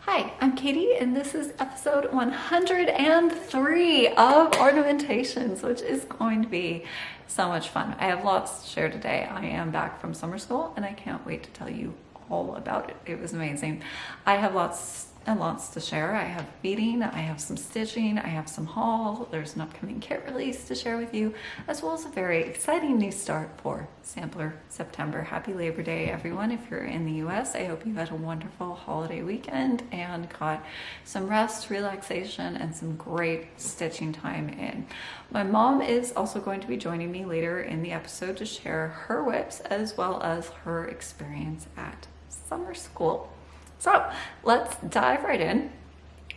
Hi, I'm Katie, and this is episode 103 of Ornamentations, which is going to be so much fun. I have lots to share today. I am back from summer school, and I can't wait to tell you all about it. It was amazing. I have lots and lots to share. I have beading, I have some stitching, I have some haul. There's an upcoming kit release to share with you, as well as a very exciting new start for Sampler September. Happy Labor Day, everyone. If you're in the US, I hope you had a wonderful holiday weekend and got some rest, relaxation, and some great stitching time in. My mom is also going to be joining me later in the episode to share her whips as well as her experience at summer school. So let's dive right in.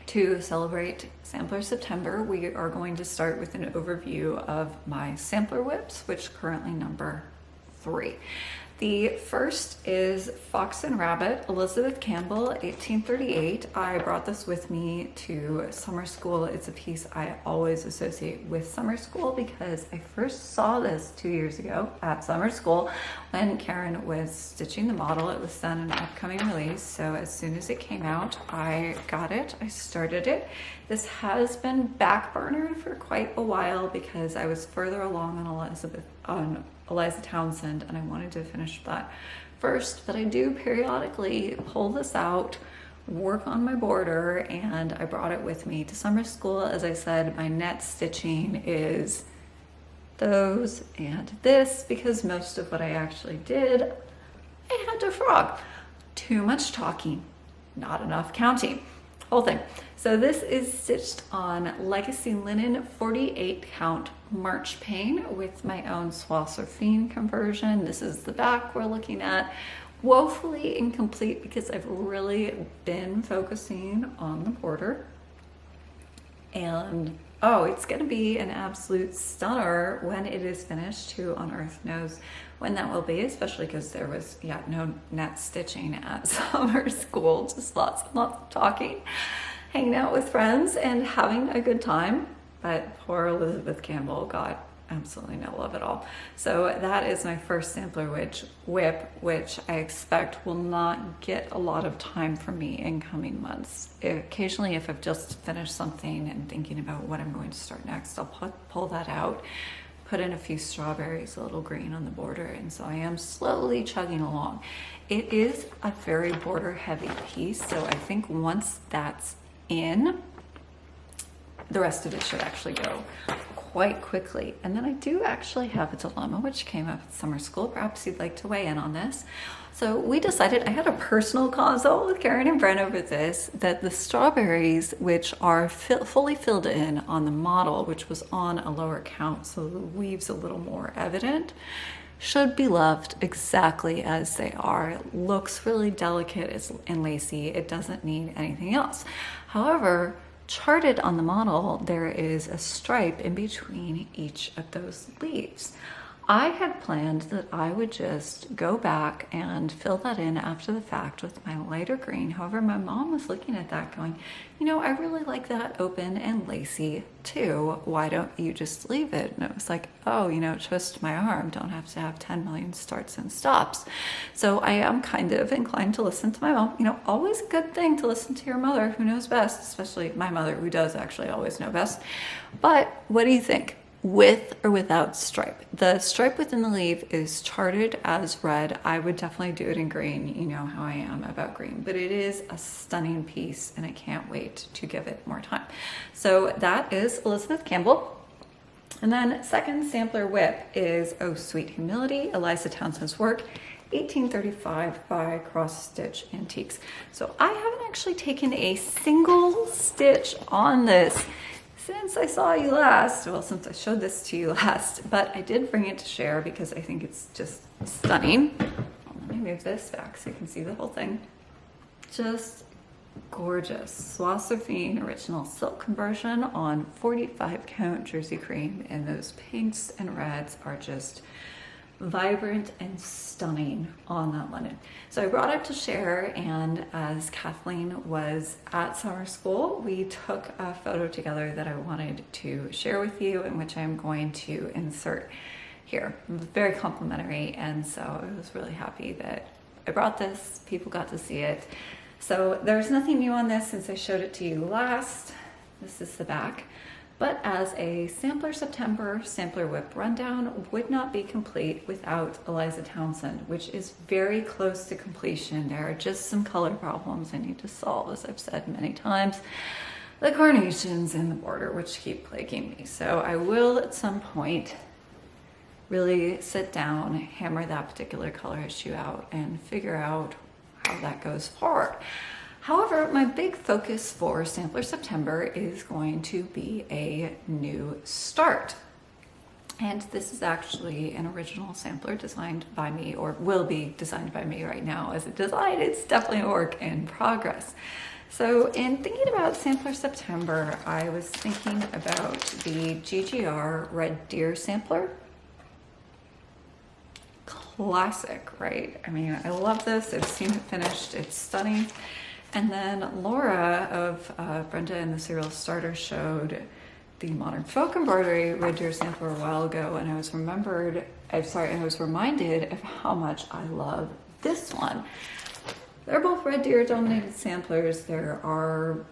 To celebrate Sampler September, we are going to start with an overview of my sampler whips, which currently number 3. The first is Fox and Rabbit, Elizabeth Campbell, 1838. I brought this with me to summer school. It's a piece I always associate with summer school because I first saw this 2 years ago at summer school when Karen was stitching the model. It was then an upcoming release, so as soon as it came out, I got it. I started it. This has been backburnered for quite a while because I was further along on Eliza Townsend, and I wanted to finish that first, but I do periodically pull this out, work on my border, and I brought it with me to summer school. As I said, my net stitching is those and this because most of what I actually did, I had to frog. Too much talking, not enough counting. Whole thing. So this is stitched on Legacy Linen 48 count Marchpane with my own Soie Surfine conversion. This is the back we're looking at. Woefully incomplete because I've really been focusing on the border. And oh, it's gonna be an absolute stunner when it is finished. Who on earth knows when that will be, especially because there was no net stitching at summer school, just lots and lots of talking, hanging out with friends and having a good time. But poor Elizabeth Campbell got absolutely no love at all. So that is my first sampler whip, which I expect will not get a lot of time from me in coming months. Occasionally, if I've just finished something and thinking about what I'm going to start next, I'll pull that out, put in a few strawberries, a little green on the border, and so I am slowly chugging along. It is a very border heavy piece, so I think once that's in, the rest of it should actually go quite quickly. And then I do actually have a dilemma which came up at summer school. Perhaps you'd like to weigh in on this. So we decided, I had a personal consult with Karen and Brent over this, that the strawberries, which are fully filled in on the model, which was on a lower count, so the weave's a little more evident, should be left exactly as they are. It looks really delicate and lacy. It doesn't need anything else. However, charted on the model, there is a stripe in between each of those leaves. I had planned that I would just go back and fill that in after the fact with my lighter green. However, my mom was looking at that going, I really like that open and lacy too. Why don't you just leave it? And it was like, oh, twist my arm. Don't have to have 10 million starts and stops. So I am kind of inclined to listen to my mom. Always a good thing to listen to your mother who knows best, especially my mother who does actually always know best. But what do you think? With or without stripe? The stripe within the leaf is charted as red. I would definitely do it in green. You know how I am about green, but it is a stunning piece and I can't wait to give it more time. So that is Elizabeth Campbell. And then second sampler whip is Oh Sweet Humility, Eliza Townsend's work, 1835 by Cross Stitch Antiques. So I haven't actually taken a single stitch on this since I saw you last, since I showed this to you last, but I did bring it to share because I think it's just stunning. Let me move this back so you can see the whole thing. Just gorgeous. Soie Surfine original silk conversion on 45 count jersey cream, and those pinks and reds are just vibrant and stunning on that linen. So I brought it to share, and as Kathleen was at summer school, we took a photo together that I wanted to share with you, in which I'm going to insert here. It was very complimentary, and so I was really happy that I brought this. People got to see it. So there's nothing new on this since I showed it to you last. This is the back. But as a Sampler September Sampler Whip rundown would not be complete without Eliza Townsend, which is very close to completion. There are just some color problems I need to solve, as I've said many times. The carnations in the border, which keep plaguing me. So I will at some point really sit down, hammer that particular color issue out, and figure out how that goes forward. However, my big focus for Sampler September is going to be a new start. And this is actually an original sampler designed by me, or will be designed by me right now as a design. It's definitely a work in progress. So in thinking about Sampler September, I was thinking about the GGR Red Deer sampler. Classic, right? I mean, I love this. I've seen it finished. It's stunning. And then Laura of Brenda and the Serial Starter showed the Modern Folk Embroidery Red Deer sampler a while ago, and I was reminded of how much I love this one. They're both Red Deer dominated samplers. There are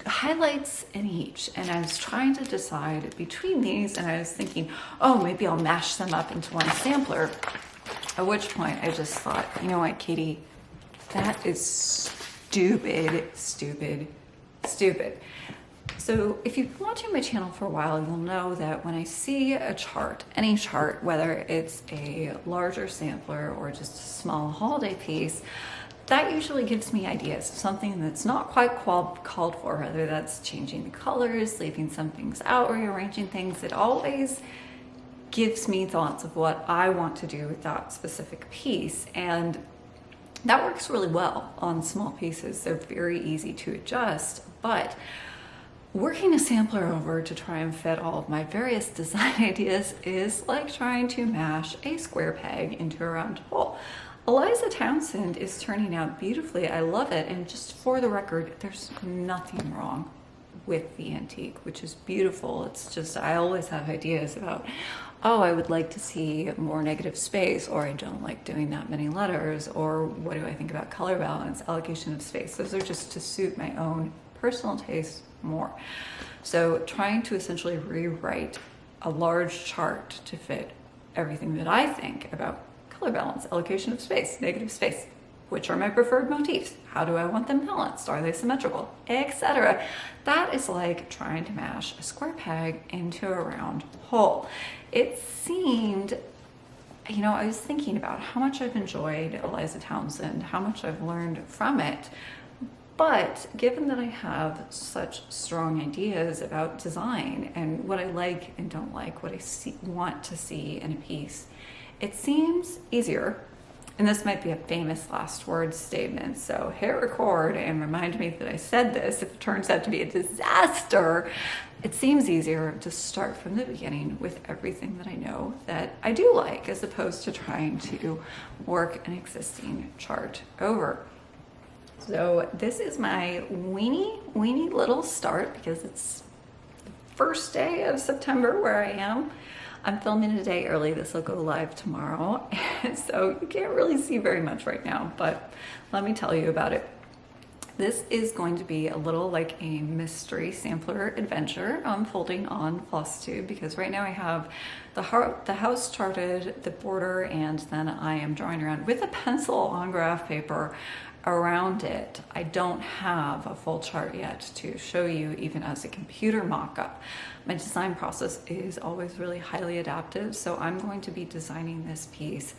highlights in each, and I was trying to decide between these, and I was thinking, oh, maybe I'll mash them up into one sampler. At which point I just thought, you know what, Katie? That is stupid, stupid, stupid. So if you've been watching my channel for a while, you'll know that when I see a chart, any chart, whether it's a larger sampler or just a small holiday piece, that usually gives me ideas of something that's not quite called for, whether that's changing the colors, leaving some things out, rearranging things. It always gives me thoughts of what I want to do with that specific piece. And that works really well on small pieces. They're very easy to adjust, but working a sampler over to try and fit all of my various design ideas is like trying to mash a square peg into a round hole. Eliza Townsend is turning out beautifully. I love it. And just for the record, there's nothing wrong with the antique, which is beautiful. It's just, I always have ideas about, oh, I would like to see more negative space, or I don't like doing that many letters, or what do I think about color balance, allocation of space. Those are just to suit my own personal taste more. So trying to essentially rewrite a large chart to fit everything that I think about color balance, allocation of space, negative space, which are my preferred motifs, how do I want them balanced, are they symmetrical, etc. That is like trying to mash a square peg into a round hole. It seemed, you know, I was thinking about how much I've enjoyed Eliza Townsend, how much I've learned from it, but given that I have such strong ideas about design and what I like and don't like, what I want to see in a piece, it seems easier. And this might be a famous last word statement, so hit record and remind me that I said this if it turns out to be a disaster. It seems easier to start from the beginning with everything that I know that I do like, as opposed to trying to work an existing chart over. So this is my weeny little start, because it's the first day of September where I am. I'm filming a day early. This will go live tomorrow. So you can't really see very much right now, but let me tell you about it. This is going to be a little like a mystery sampler adventure unfolding on Flosstube, because right now I have the house charted, the border, and then I am drawing around with a pencil on graph paper around it. I don't have a full chart yet to show you, even as a computer mock-up. My design process is always really highly adaptive, so I'm going to be designing this piece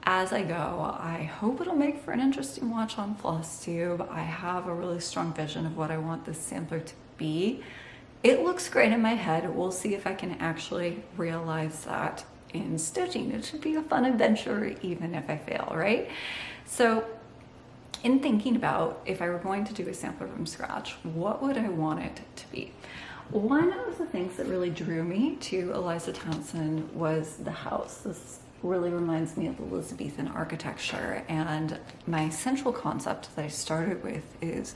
as I go. I hope it'll make for an interesting watch on Flosstube. I have a really strong vision of what I want this sampler to be. It looks great in my head. We'll see if I can actually realize that in stitching. It should be a fun adventure even if I fail, right? So in thinking about if I were going to do a sampler from scratch, what would I want it to be? One of the things that really drew me to Eliza Townsend was the house. This really reminds me of Elizabethan architecture, and my central concept that I started with is,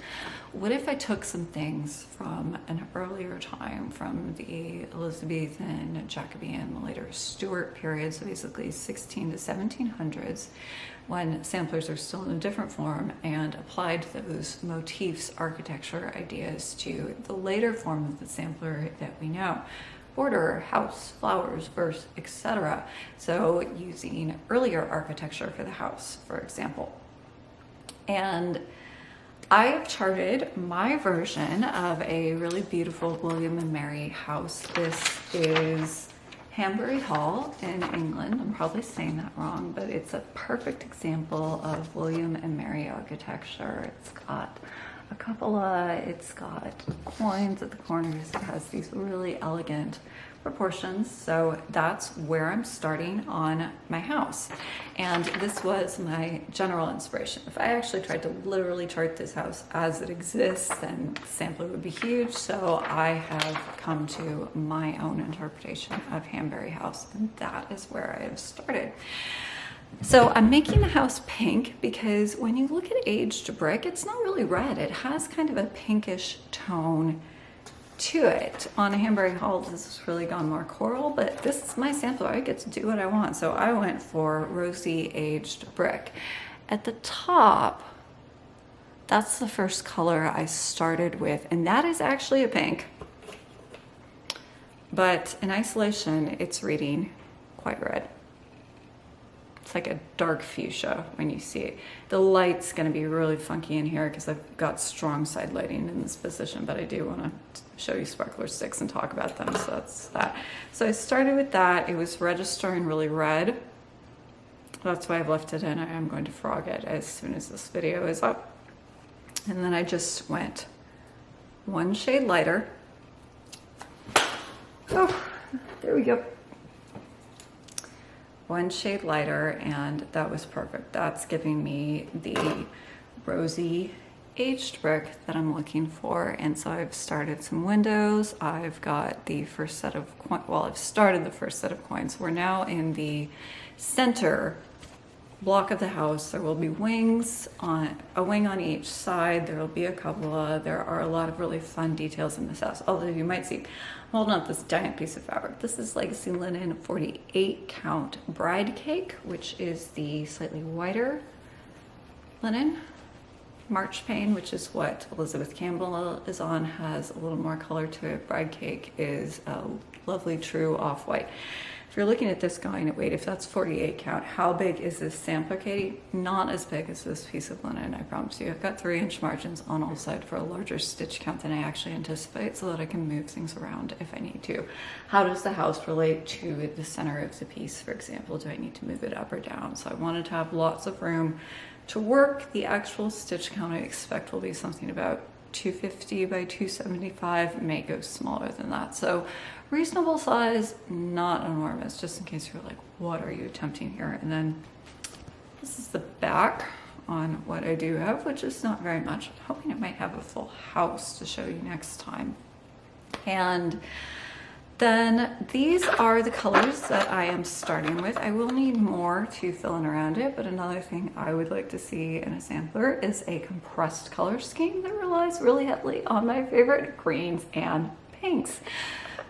what if I took some things from an earlier time, from the Elizabethan, Jacobean, later Stuart period, so basically 16 to 1700s, when samplers are still in a different form, and applied those motifs, architecture ideas to the later form of the sampler that we know. Border, house, flowers, verse, etc. So using earlier architecture for the house, for example. And I have charted my version of a really beautiful William and Mary house. This is Hanbury Hall in England. I'm probably saying that wrong, but it's a perfect example of William and Mary architecture. It's got a cupola, it's got coins at the corners, it has these really elegant proportions. So that's where I'm starting on my house. And this was my general inspiration. If I actually tried to literally chart this house as it exists, then the sampler would be huge. So I have come to my own interpretation of Hanbury House, and that is where I have started. So I'm making the house pink because when you look at aged brick, it's not really red. It has kind of a pinkish tone to it. On Hanbury Hall, this has really gone more coral, but this is my sampler. I get to do what I want. So I went for rosy aged brick. At the top, that's the first color I started with, and that is actually a pink. But in isolation, it's reading quite red. It's like a dark fuchsia when you see it. The light's gonna be really funky in here because I've got strong side lighting in this position, but I do wanna show you sparkler sticks and talk about them, so that's that. So I started with that. It was registering really red. That's why I've left it in. I am going to frog it as soon as this video is up. And then I just went one shade lighter. Oh, there we go. One shade lighter, and that was perfect. That's giving me the rosy aged brick that I'm looking for. And so I've started some windows. I've got the first set of coins. Well, I've started the first set of coins. We're now in the center block of the house. There will be wings on a wing on each side. There will be a cupola. There are a lot of really fun details in this house. Although you might see, I'm holding up this giant piece of fabric. This is Legacy Linen 48 count bride cake, which is the slightly whiter linen. Marchpane, which is what Elizabeth Campbell is on, has a little more color to it. Bride cake is a lovely true off-white. If you're looking at this going, wait, if that's 48 count, how big is this sampler, Katie? Not as big as this piece of linen, I promise you. I've got 3-inch margins on all sides for a larger stitch count than I actually anticipate, so that I can move things around if I need to. How does the house relate to the center of the piece, for example? Do I need to move it up or down? So I wanted to have lots of room to work. The actual stitch count I expect will be something about 250 by 275, may go smaller than that. So reasonable size, not enormous, just in case you're like, what are you attempting here? And then this is the back on what I do have, which is not very much. I'm hoping I might have a full house to show you next time. And then these are the colors that I am starting with. I will need more to fill in around it, but another thing I would like to see in a sampler is a compressed color scheme that relies really heavily on my favorite greens and pinks.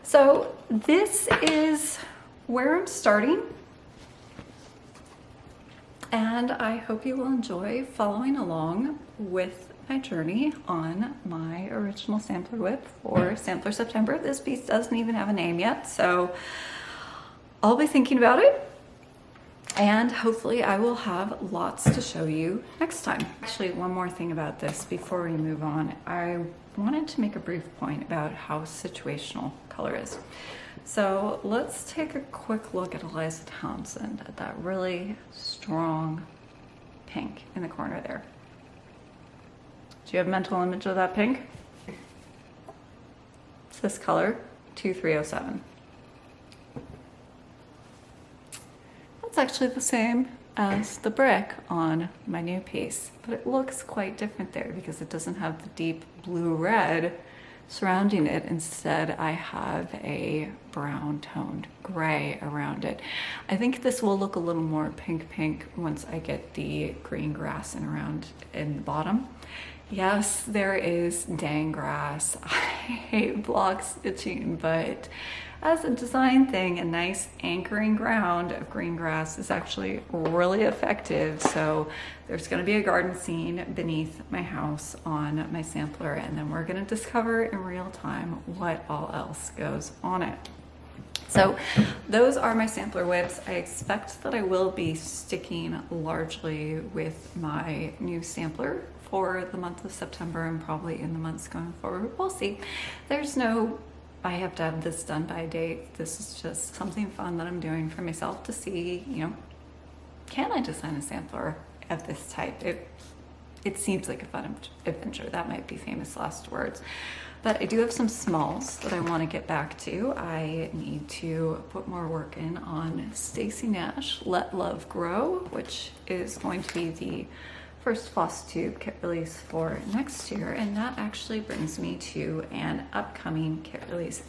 So this is where I'm starting, and I hope you will enjoy following along with my journey on my original sampler whip for Sampler September. This piece doesn't even have a name yet, so I'll be thinking about it, and hopefully I will have lots to show you next time. Actually, one more thing about this before we move on. I wanted to make a brief point about how situational color is. So let's take a quick look at Eliza Townsend, at that really strong pink in the corner there. Do you have a mental image of that pink? It's this color, 2307. That's actually the same as the brick on my new piece, but it looks quite different there because it doesn't have the deep blue red surrounding it. Instead, I have a brown toned gray around it. I think this will look a little more pink once I get the green grass in around in the bottom. Yes, there is dang grass. I hate block stitching, but as a design thing, a nice anchoring ground of green grass is actually really effective. So there's going to be a garden scene beneath my house on my sampler, and then we're going to discover in real time what all else goes on it. So those are my sampler whips. I expect that I will be sticking largely with my new sampler for the month of September and probably in the months going forward. We'll see. There's no, I have to have this done by a date. This is just something fun that I'm doing for myself to see, you know, can I design a sampler of this type? It seems like a fun adventure. That might be famous last words. But I do have some smalls that I want to get back to. I need to put more work in on Stacy Nash, Let Love Grow, which is going to be the first Flosstube kit release for next year, and that actually brings me to an upcoming kit release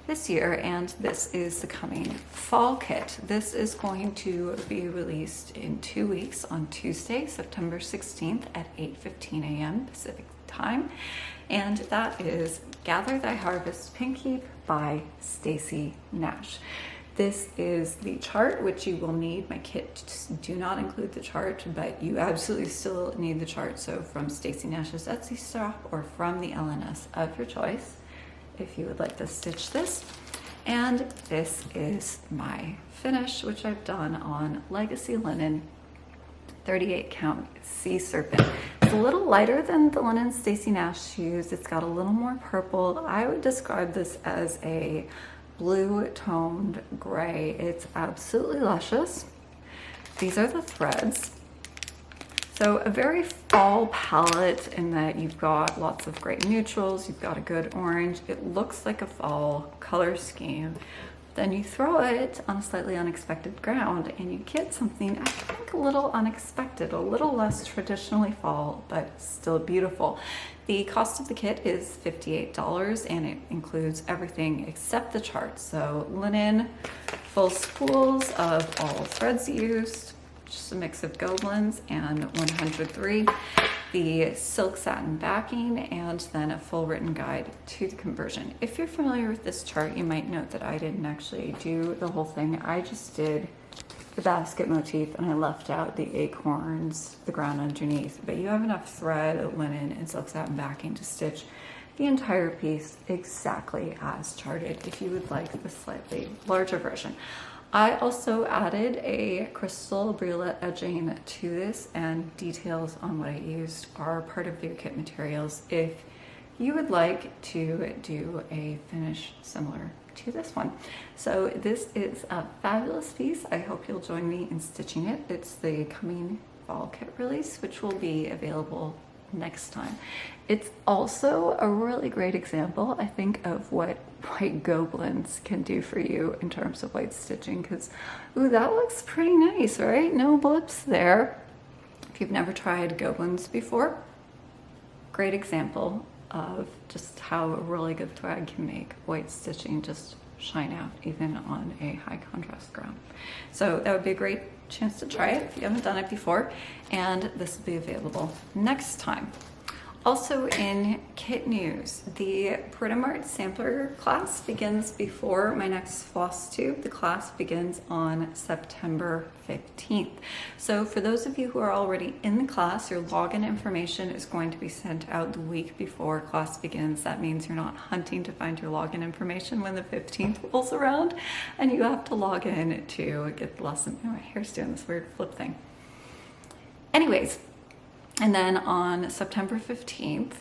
this year, and this is the coming fall kit. This is going to be released in 2 weeks on Tuesday, September 16th at 8:15 a.m. Pacific time, and that is Gather Thy Harvest Pinkeep by Stacy Nash. This is the chart, which you will need. My kit do not include the chart, but you absolutely still need the chart. So from Stacy Nash's Etsy shop or from the LNS of your choice, if you would like to stitch this. And this is my finish, which I've done on Legacy Linen 38 count Soie Surfine. It's a little lighter than the linen Stacy Nash used. It's got a little more purple. I would describe this as a blue toned gray. It's absolutely luscious. These are the threads. So a very fall palette in that you've got lots of great neutrals, you've got a good orange. It looks like a fall color scheme. Then you throw it on a slightly unexpected ground and you get something, I think, a little unexpected, a little less traditionally fall, but still beautiful. The cost of the kit is $58 and it includes everything except the chart. So linen, full spools of all threads used, just a mix of goblins and 103, the silk satin backing, and then a full written guide to the conversion. If you're familiar with this chart, you might note that I didn't actually do the whole thing. I just did the basket motif and I left out the acorns, the ground underneath, but you have enough thread, linen, and silk satin backing to stitch the entire piece exactly as charted if you would like the slightly larger version. I also added a crystal briolet edging to this, and details on what I used are part of your kit materials if you would like to do a finish similar to this one. So this is a fabulous piece. I hope you'll join me in stitching it. It's the coming fall kit release, which will be available next time. It's also a really great example, I think, of what white goblins can do for you in terms of white stitching, because ooh, that looks pretty nice, right? No blips there. If you've never tried goblins before, great example of just how a really good thread can make white stitching just shine out even on a high contrast ground. So that would be a great chance to try it if you haven't done it before, and this will be available next time. Also in kit news, the Britomart Sampler class begins before my next Flosstube. The class begins on September 15th. So for those of you who are already in the class, your login information is going to be sent out the week before class begins. That means you're not hunting to find your login information when the 15th rolls around and you have to log in to get the lesson. Oh, my hair's doing this weird flip thing. Anyways, and then on September 15th,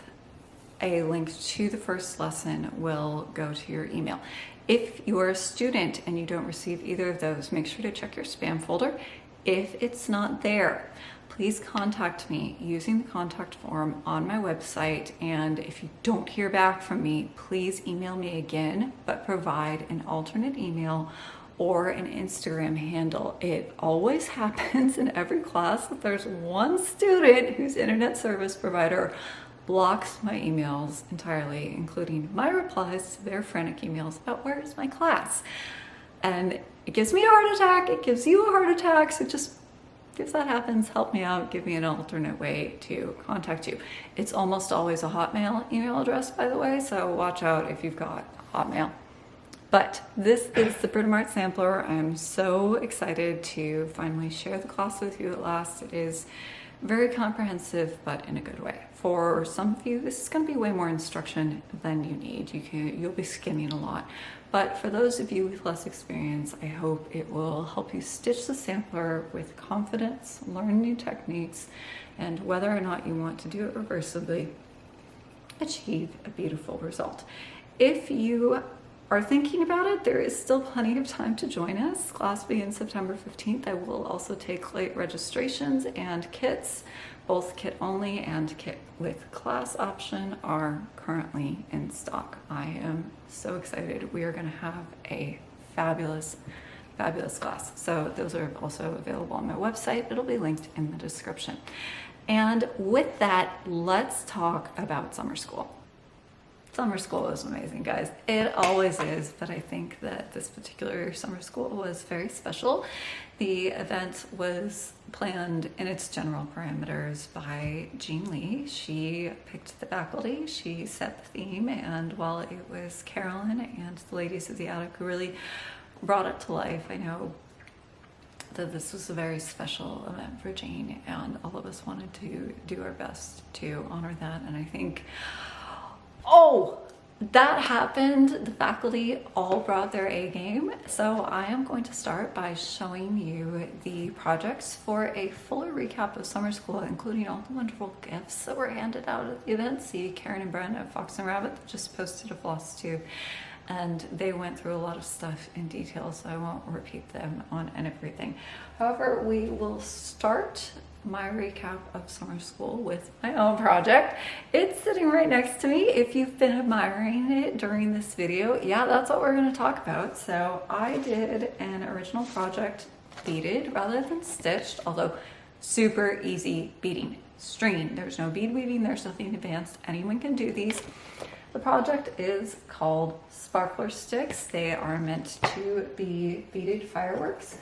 a link to the first lesson will go to your email. If you are a student and you don't receive either of those, make sure to check your spam folder. If it's not there, please contact me using the contact form on my website. And if you don't hear back from me, please email me again, but provide an alternate email or an Instagram handle. It always happens in every class that there's one student whose internet service provider blocks my emails entirely, including my replies to their frantic emails about where's my class. And it gives me a heart attack, it gives you a heart attack, so just if that happens, help me out, give me an alternate way to contact you. It's almost always a Hotmail email address, by the way, so watch out if you've got Hotmail. But this is the Britomart Sampler. I'm so excited to finally share the class with you at last. It is very comprehensive, but in a good way. For some of you, this is going to be way more instruction than you need. You'll be skimming a lot. But for those of you with less experience, I hope it will help you stitch the sampler with confidence, learn new techniques, and whether or not you want to do it reversibly, achieve a beautiful result. If you are thinking about it, there is still plenty of time to join us. Class begins September 15th. I will also take late registrations, and kits, both kit only and kit with class option, are currently in stock. I am so excited. We are going to have a fabulous class. So those are also available on my website. It'll be linked in the description. And with that, let's talk about summer school. Summer school is amazing, guys. It always is, but I think that this particular summer school was very special. The event was planned in its general parameters by Jean Lee. She picked the faculty, she set the theme, and while it was Carolyn and the ladies of the attic who really brought it to life, I know that this was a very special event for Jean, and all of us wanted to do our best to honor that. And I think, oh, that happened. The faculty all brought their A game. So I am going to start by showing you the projects for a fuller recap of summer school, including all the wonderful gifts that were handed out at the event. See Karen and Brent at Fox and Rabbit that just posted a Flosstube, and they went through a lot of stuff in detail, so I won't repeat them on and everything. However, we will start my recap of summer school with my own project. It's sitting right next to me. If you've been admiring it during this video, yeah, that's what we're going to talk about. So I did an original project beaded rather than stitched, although super easy beading. Stringing, there's no bead weaving, there's nothing advanced. Anyone can do these. The project is called Sparkler Sticks. They are meant to be beaded fireworks.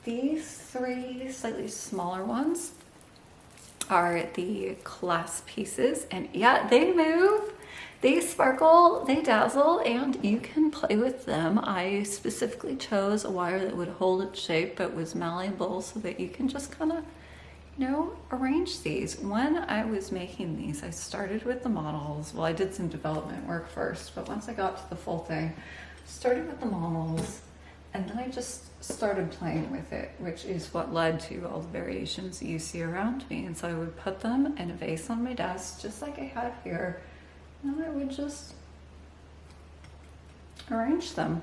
These three slightly smaller ones are the class pieces, and yeah, they move, they sparkle, they dazzle, and you can play with them. I specifically chose a wire that would hold its shape but was malleable so that you can just kind of, you know, arrange these. When I was making these, I started with the models. Well, I did some development work first, but once I got to the full thing, started with the models, and then I just started playing with it, which is what led to all the variations that you see around me. And so I would put them in a vase on my desk, just like I have here, and I would just arrange them.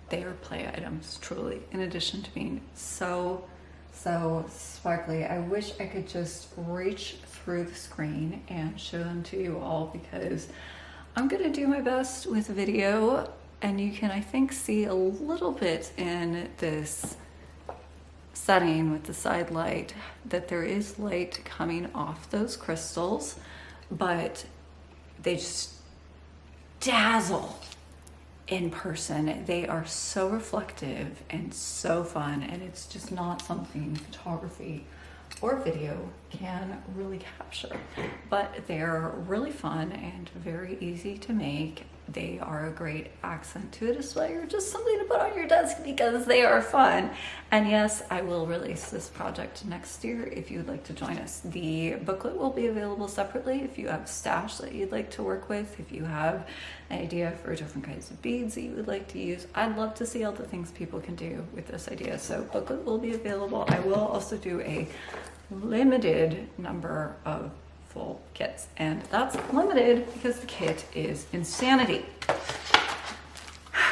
They are play items, truly, in addition to being so sparkly. I wish I could just reach through the screen and show them to you all, because I'm gonna do my best with video. And you can, I think, see a little bit in this setting with the side light that there is light coming off those crystals, but they just dazzle in person. They are so reflective and so fun, and it's just not something photography or video can really capture. But they're really fun and very easy to make. They are a great accent to a display or just something to put on your desk because they are fun. And yes, I will release this project next year if you'd like to join us. The booklet will be available separately if you have a stash that you'd like to work with, if you have an idea for different kinds of beads that you would like to use. I'd love to see all the things people can do with this idea. So booklet will be available. I will also do a limited number of full kits, and that's limited because the kit is insanity.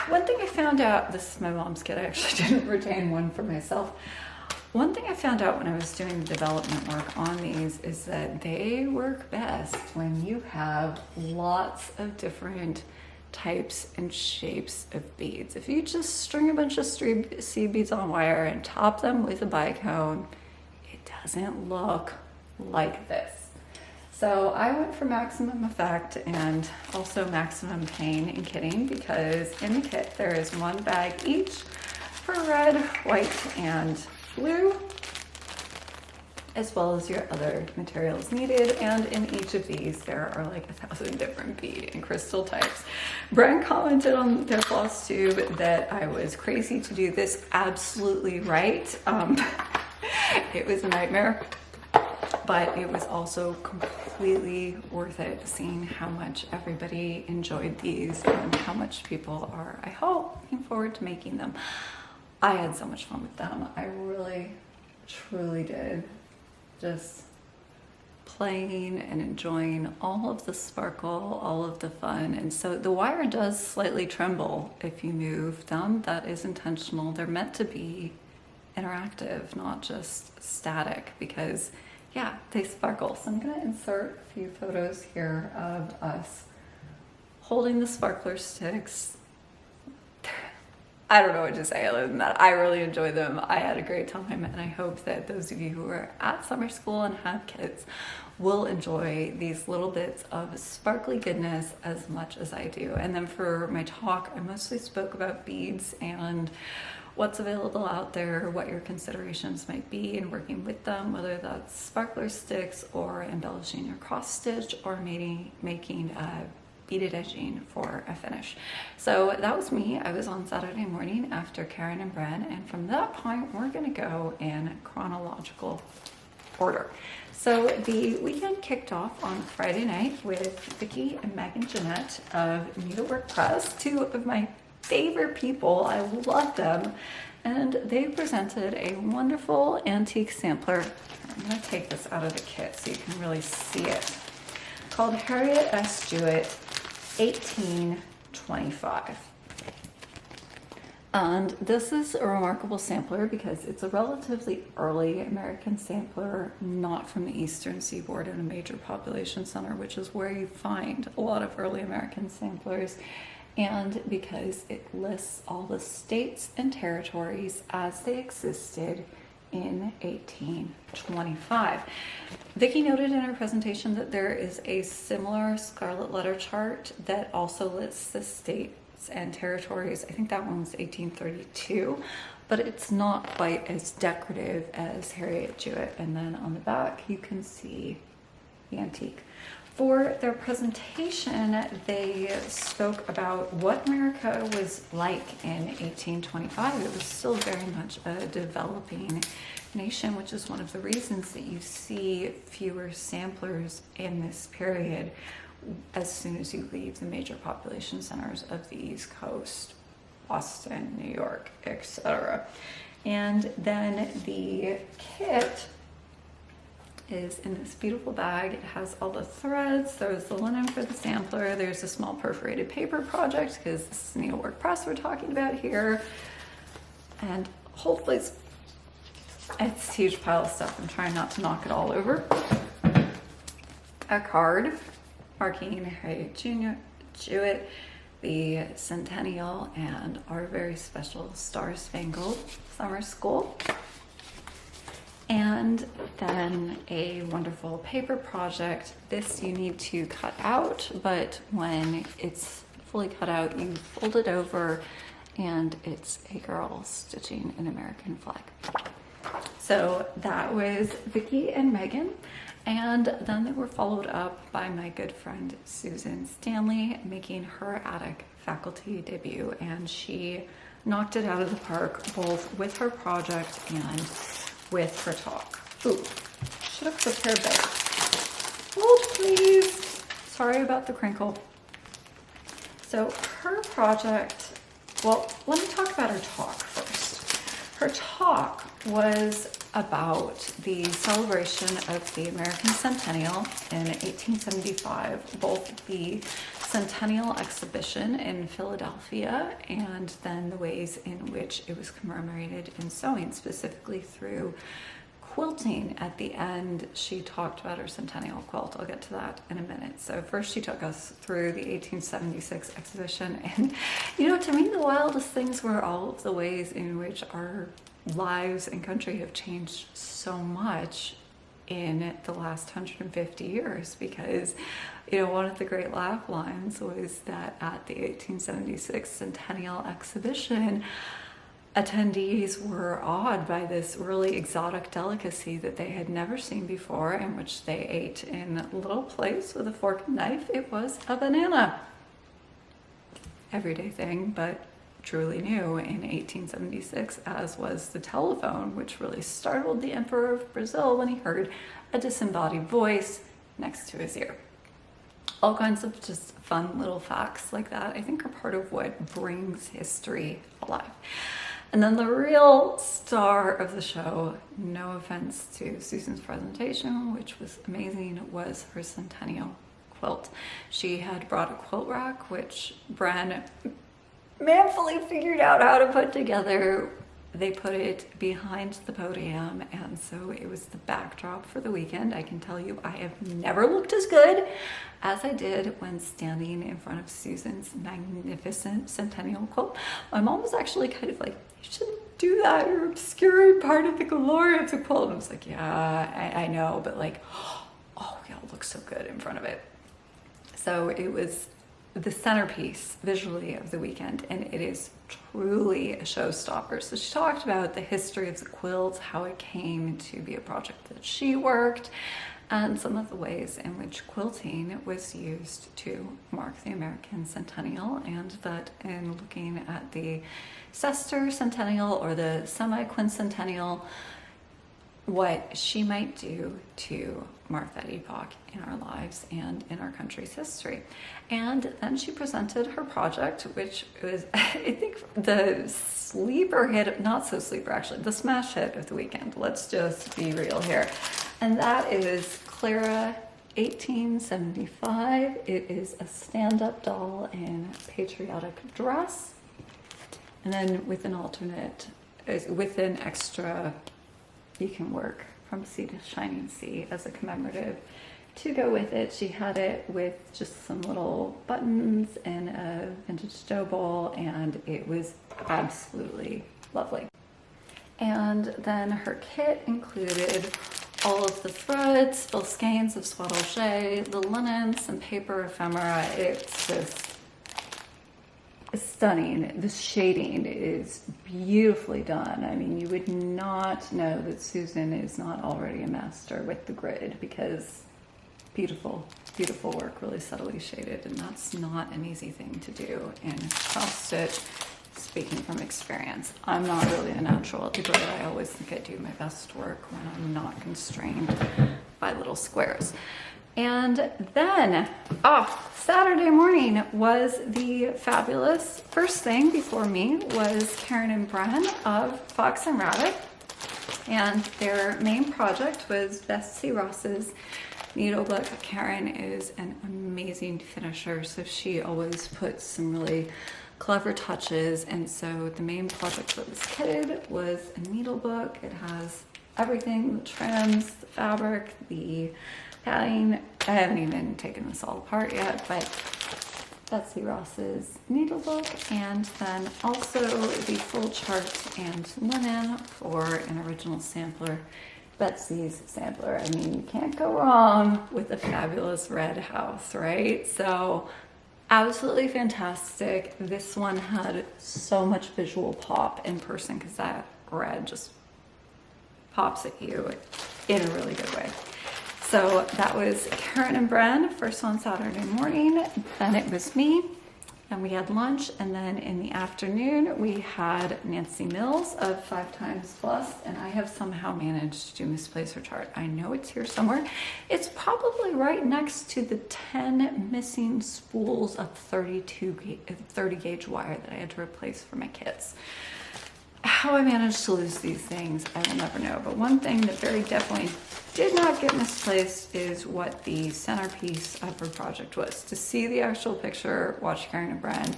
One thing I found out, this is my mom's kit, I actually didn't retain one for myself. One thing I found out when I was doing the development work on these is that they work best when you have lots of different types and shapes of beads. If you just string a bunch of seed beads on wire and top them with a bicone, it doesn't look like this. So I went for maximum effect and also maximum pain in kitting, because in the kit there is one bag each for red, white, and blue, as well as your other materials needed. And in each of these there are like 1,000 different bead and crystal types. Brent commented on their Flosstube that I was crazy to do this absolutely right. It was a nightmare, but it was also completely worth it, seeing how much everybody enjoyed these and how much people are, I hope, looking forward to making them. I had so much fun with them. I really, truly did. Just playing and enjoying all of the sparkle, all of the fun. And so the wire does slightly tremble if you move them. That is intentional. They're meant to be interactive, not just static, because yeah, they sparkle. So I'm gonna insert a few photos here of us holding the sparkler sticks. I don't know what to say other than that. I really enjoy them. I had a great time, and I hope that those of you who are at summer school and have kids will enjoy these little bits of sparkly goodness as much as I do. And then for my talk, I mostly spoke about beads and what's available out there, what your considerations might be in working with them, whether that's sparkler sticks or embellishing your cross stitch or making beaded edging for a finish. So that was me. I was on Saturday morning after Karen and Bren, and from that point we're gonna go in chronological order. So the weekend kicked off on Friday night with Vicki and Megan Jeanette of Needlework Press, two of my favorite people. I love them, and they presented a wonderful antique sampler. I'm gonna take this out of the kit so you can really see it, called Harriet S. Jewett 1825. And this is a remarkable sampler because it's a relatively early American sampler, not from the Eastern Seaboard in a major population center, which is where you find a lot of early American samplers, and because it lists all the states and territories as they existed in 1825. Vicki noted in her presentation that there is a similar scarlet letter chart that also lists the states and territories. I think that one was 1832, but it's not quite as decorative as Harriet Jewett. And then on the back you can see the antique. For their presentation, they spoke about what America was like in 1825. It was still very much a developing nation, which is one of the reasons that you see fewer samplers in this period as soon as you leave the major population centers of the East Coast, Boston, New York, etc. And then the kit is in this beautiful bag. It has all the threads, there's the linen for the sampler, there's a small perforated paper project because this is Needlework Press we're talking about here, and hopefully it's a huge pile of stuff. I'm trying not to knock it all over. A card marking Harriet Jewett, the centennial, and our very special Star Spangled Summer School. And then a wonderful paper project. This you need to cut out, but when it's fully cut out, you fold it over, and it's a girl stitching an American flag. So that was Vicki and Megan, and then they were followed up by my good friend Susan Stanley making her attic faculty debut, and she knocked it out of the park both with her project and with her talk. Ooh, should have prepared better. Hold please. Sorry about the crinkle. So her project, well, let me talk about her talk first. Her talk was about the celebration of the American Centennial in 1875, both the Centennial Exhibition in Philadelphia and then the ways in which it was commemorated in sewing, specifically through quilting. At the end, she talked about her centennial quilt. I'll get to that in a minute. So first she took us through the 1876 exhibition, and you know, to me the wildest things were all of the ways in which our lives and country have changed so much in the last 150 years, because, you know, one of the great laugh lines was that at the 1876 Centennial Exhibition, attendees were awed by this really exotic delicacy that they had never seen before, in which they ate in little plates with a fork and knife. It was a banana. Everyday thing, but truly new in 1876, as was the telephone, which really startled the Emperor of Brazil when he heard a disembodied voice next to his ear. All kinds of just fun little facts like that, I think, are part of what brings history alive. And then the real star of the show, no offense to Susan's presentation, which was amazing, was her centennial quilt. She had brought a quilt rack, which Bren manfully figured out how to put together. They put it behind the podium, and so it was the backdrop for the weekend. I can tell you, I have never looked as good as I did when standing in front of Susan's magnificent centennial quilt. My mom was actually kind of like, you shouldn't do that, you're obscuring part of the glory of the quilt. And I was like, yeah, I know, but like, oh yeah, it looks so good in front of it. So it was the centerpiece visually of the weekend, and it is truly a showstopper. So she talked about the history of the quilt, how it came to be a project that she worked, and some of the ways in which quilting was used to mark the American centennial, and that in looking at the sesquicentennial or the semi-quincentennial, what she might do to mark that epoch in our lives and in our country's history. And then she presented her project, which was, I think, the sleeper hit, not so sleeper actually, the smash hit of the weekend. Let's just be real here. And that is Clara 1875. It is a stand-up doll in patriotic dress. And then with an alternate, with an extra, you can work from sea to shining sea as a commemorative to go with it. She had it with just some little buttons and a vintage dough bowl, and it was absolutely lovely. And then her kit included all of the threads, full skeins of soie d'Alger, the linen, some paper ephemera. It's just stunning. The shading is beautifully done. I mean, you would not know that Susan is not already a master with the grid, because beautiful, beautiful work, really subtly shaded, and that's not an easy thing to do in cross stitch. Speaking from experience, I'm not really a natural at the grid. I always think I do my best work when I'm not constrained by little squares. And then, Saturday morning was the fabulous, first thing before me was Karen and Bren of Fox and Rabbit. And their main project was Betsy Ross's needlebook. Karen is an amazing finisher, so she always puts some really clever touches. And so the main project that was kitted was a needlebook. It has everything, the trims, the fabric, the padding. I haven't even taken this all apart yet, but Betsy Ross's needlebook, and then also the full chart and linen for an original sampler, Betsy's sampler. I mean, you can't go wrong with a fabulous red house, right? So absolutely fantastic. This one had so much visual pop in person, because that red just pops at you in a really good way. So that was Karen and Bren, first on Saturday morning. Then it was me, and we had lunch. And then in the afternoon, we had Nancy Mills of 5 Times Plus, and I have somehow managed to misplace her chart. I know it's here somewhere. It's probably right next to the 10 missing spools of 30 gauge wire that I had to replace for my kids. How I managed to lose these things, I will never know. But one thing that very definitely did not get misplaced is what the centerpiece of her project was. To see the actual picture, watch Karen and Bren,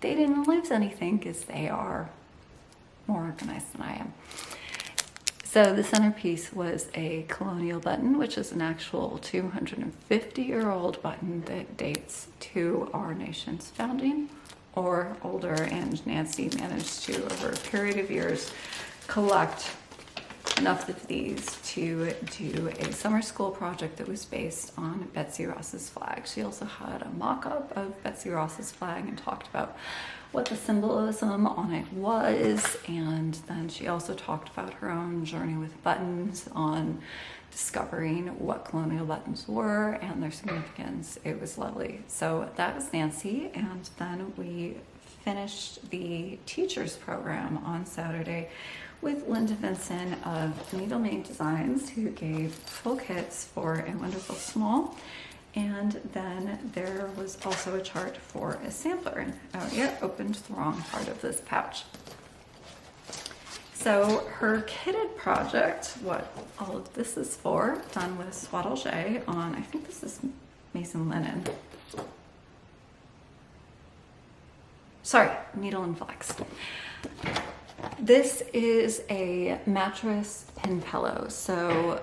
they didn't lose anything because they are more organized than I am. So the centerpiece was a colonial button, which is an actual 250-year-old button that dates to our nation's founding or older, and Nancy managed to, over a period of years, collect enough of these to do a summer school project that was based on Betsy Ross's flag. She also had a mock-up of Betsy Ross's flag and talked about what the symbolism on it was, and then she also talked about her own journey with buttons, on discovering what colonial buttons were and their significance. It was lovely. So that was Nancy, and then we finished the teachers program on Saturday with Linda Vinson of Needle Made Designs, who gave full kits for a wonderful small. And then there was also a chart for a sampler. And oh yeah, opened the wrong part of this pouch. So her kitted project, what all of this is for, done with Swaddle on, I think this is Mason Linen. Sorry, needle and flex. This is a mattress pin pillow. So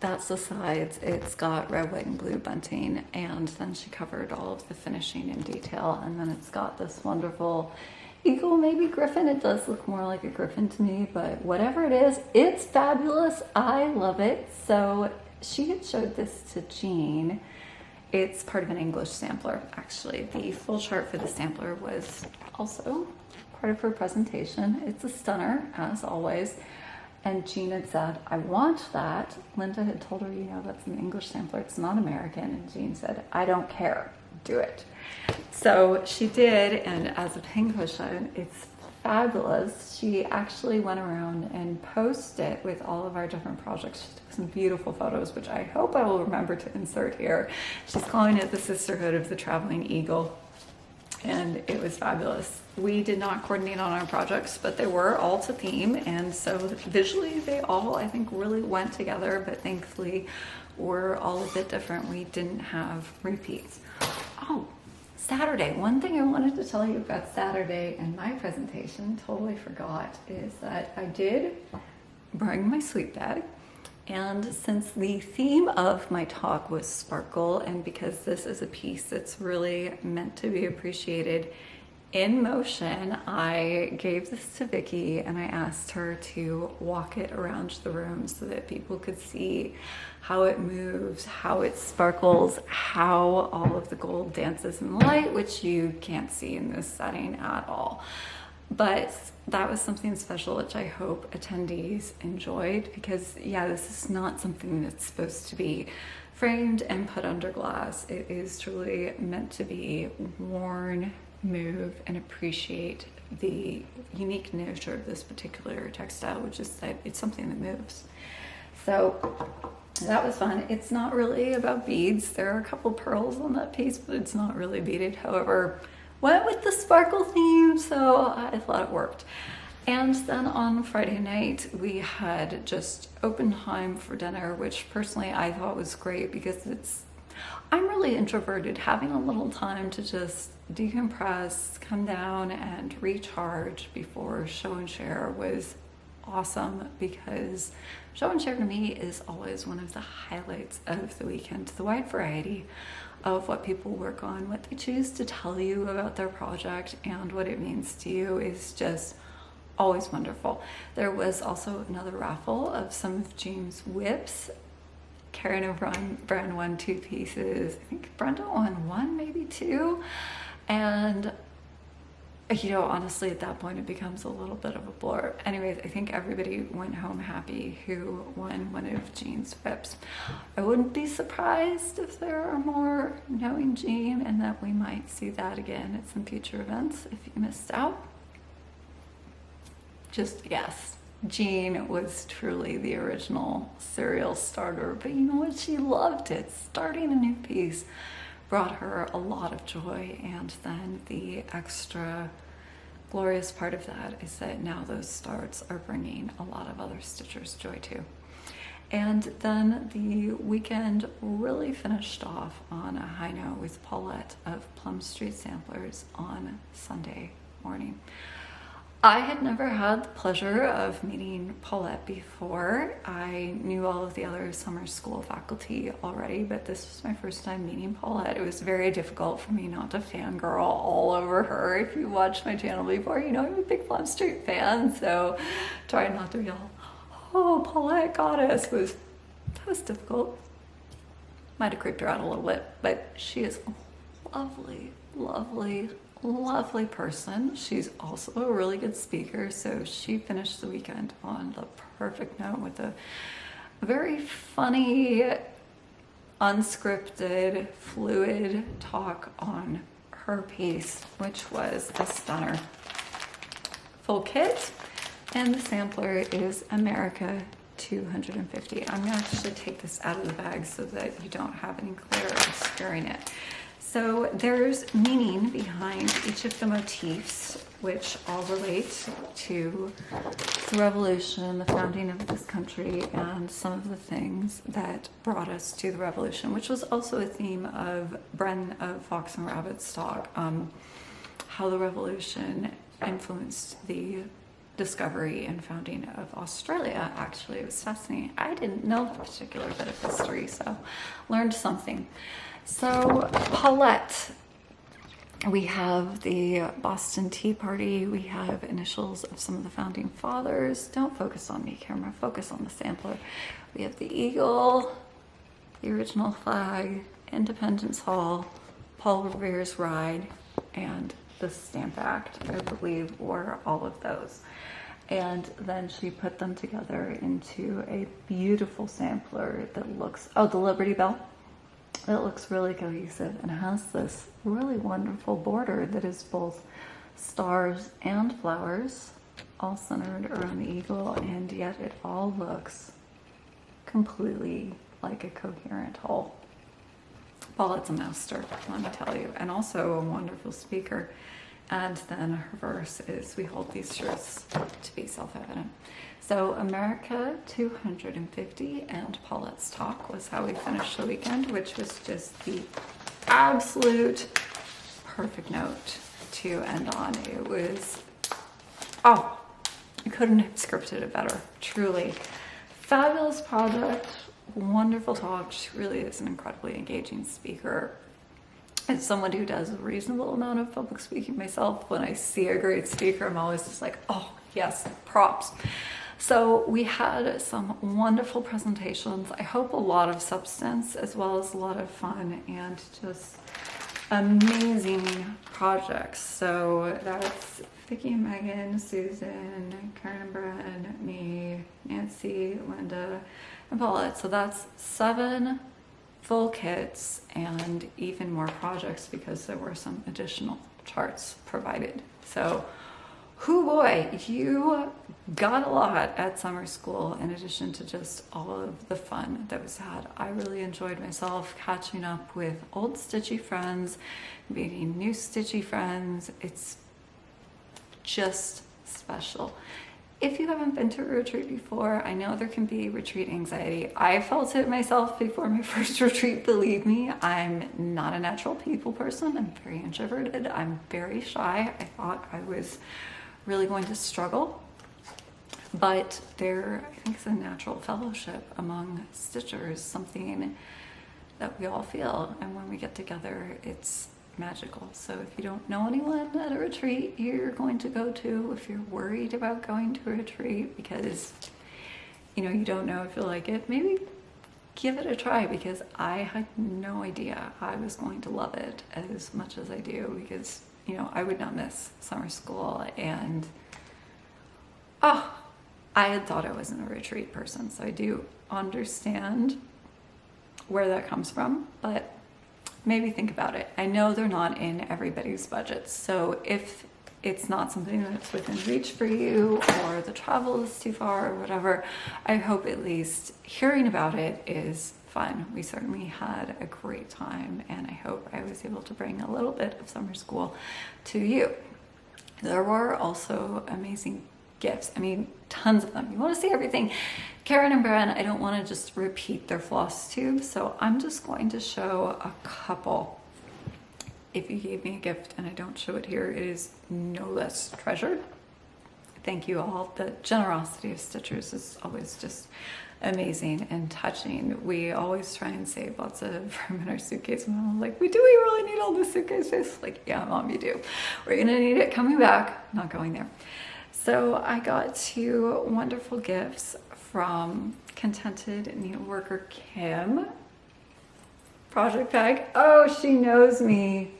that's the sides. It's got red, white, and blue bunting, and then she covered all of the finishing in detail. And then it's got this wonderful eagle, maybe griffin. It does look more like a griffin to me, but whatever it is, it's fabulous. I love it. So she had showed this to Jean. It's part of an English sampler, actually. The full chart for the sampler was also part of her presentation. It's a stunner, as always. And Jean had said, I want that. Linda had told her, you know, that's an English sampler. It's not American. And Jean said, I don't care. Do it. So she did. And as a pincushion, it's fabulous. She actually went around and posted it with all of our different projects. She took some beautiful photos, which I hope I will remember to insert here. She's calling it the Sisterhood of the Traveling Eagle. And it was fabulous. We did not coordinate on our projects, but they were all to theme. And so visually they all, I think, really went together, but thankfully were all a bit different. We didn't have repeats. Oh, Saturday. One thing I wanted to tell you about Saturday and my presentation, totally forgot, is that I did bring my sweet bag. And since the theme of my talk was sparkle, and because this is a piece that's really meant to be appreciated in motion, I gave this to Vicky and I asked her to walk it around the room so that people could see how it moves, how it sparkles, how all of the gold dances in the light, which you can't see in this setting at all. But that was something special, which I hope attendees enjoyed, because yeah, this is not something that's supposed to be framed and put under glass. It is truly meant to be worn, move, and appreciate the unique nature of this particular textile, which is that it's something that moves. So that was fun. It's not really about beads. There are a couple pearls on that piece, but it's not really beaded. However, went with the sparkle theme, so I thought it worked. And then on Friday night, we had just open time for dinner, which personally I thought was great because I'm really introverted. Having a little time to just decompress, come down and recharge before show and share was awesome, because show and share to me is always one of the highlights of the weekend. The wide variety of what people work on, what they choose to tell you about their project, and what it means to you is just always wonderful. There was also another raffle of some of Jean's whips. Karen O'Brien won 2 pieces. I think Brenda won 1, maybe 2. And you know, honestly, at that point, it becomes a little bit of a blur. Anyways, I think everybody went home happy who won one of Jean's whips. I wouldn't be surprised if there are more knowing Jean, and that we might see that again at some future events if you missed out. Just yes, Jean was truly the original serial starter, but you know what? She loved it. Starting a new piece brought her a lot of joy, and then the extra glorious part of that is that now those starts are bringing a lot of other stitchers joy too. And then the weekend really finished off on a high note with Paulette of Plum Street Samplers on Sunday morning. I had never had the pleasure of meeting Paulette before. I knew all of the other summer school faculty already, but this was my first time meeting Paulette. It was very difficult for me not to fangirl all over her. If you watched my channel before, you know I'm a big Plum Street fan, so try not to be all, oh, Paulette Goddess that was difficult. Might have creeped her out a little bit, but she is a lovely, lovely, lovely person. She's also a really good speaker, so she finished the weekend on the perfect note with a very funny, unscripted, fluid talk on her piece, which was a stunner. Full kit, and the sampler is America 250. I'm gonna actually take this out of the bag so that you don't have any glare obscuring it. So there's meaning behind each of the motifs, which all relate to the revolution, the founding of this country, and some of the things that brought us to the revolution, which was also a theme of Bren of Fox and Rabbit's talk, how the revolution influenced the discovery and founding of Australia. Actually, it was fascinating. I didn't know a particular bit of history, so learned something. So Paulette, we have the Boston Tea Party, we have initials of some of the founding fathers. Don't focus on me, camera, focus on the sampler. We have the eagle, the original flag, Independence Hall, Paul Revere's Ride, and the Stamp Act, I believe, were all of those. And then she put them together into a beautiful sampler that looks, oh, the Liberty Bell. It looks really cohesive and has this really wonderful border that is both stars and flowers, all centered around the eagle, and yet it all looks completely like a coherent whole. Paulette's a master, let me tell you, and also a wonderful speaker. And then her verse is, we hold these truths to be self-evident. So America 250 and Paulette's talk was how we finished the weekend, which was just the absolute perfect note to end on. It was, oh, I couldn't have scripted it better, truly. Fabulous project, wonderful talk. She really is an incredibly engaging speaker. As someone who does a reasonable amount of public speaking myself, when I see a great speaker, I'm always just like, oh, yes, props. So we had some wonderful presentations. I hope a lot of substance as well as a lot of fun and just amazing projects. So that's Vicky and Megan, Susan, Karen and Bren, me, Nancy, Linda, and Paulette. So that's 7 full kits and even more projects because there were some additional charts provided. So, hoo boy, you got a lot at summer school in addition to just all of the fun that was had. I really enjoyed myself catching up with old stitchy friends, meeting new stitchy friends. It's just special. If you haven't been to a retreat before, I know there can be retreat anxiety. I felt it myself before my first retreat, believe me. I'm not a natural people person. I'm very introverted. I'm very shy. I thought I was really going to struggle. But there, I think, is a natural fellowship among stitchers, something that we all feel. And when we get together, it's magical. So if you don't know anyone at a retreat you're going to go to, if you're worried about going to a retreat because you don't know if you'll like it, maybe give it a try, because I had no idea I was going to love it as much as I do, because I would not miss summer school. And I had thought I wasn't a retreat person, so I do understand where that comes from, but maybe think about it. I know they're not in everybody's budgets, so if it's not something that's within reach for you, or the travel is too far or whatever, I hope at least hearing about it is fun. We certainly had a great time, and I hope I was able to bring a little bit of summer school to you. There were also amazing gifts. I mean, tons of them. You want to see everything. Karen and Bren, I don't want to just repeat their Flosstube, so I'm just going to show a couple. If you gave me a gift and I don't show it here, it is no less treasured. Thank you all. The generosity of stitchers is always just amazing and touching. We always try and save lots of room in our suitcase, and I'm like, we really need all this suitcase space? Like, yeah, Mom, you do. We're gonna need it coming back, not going there. So I got 2 wonderful gifts from Contented Needleworker Kim. Project bag. Oh, she knows me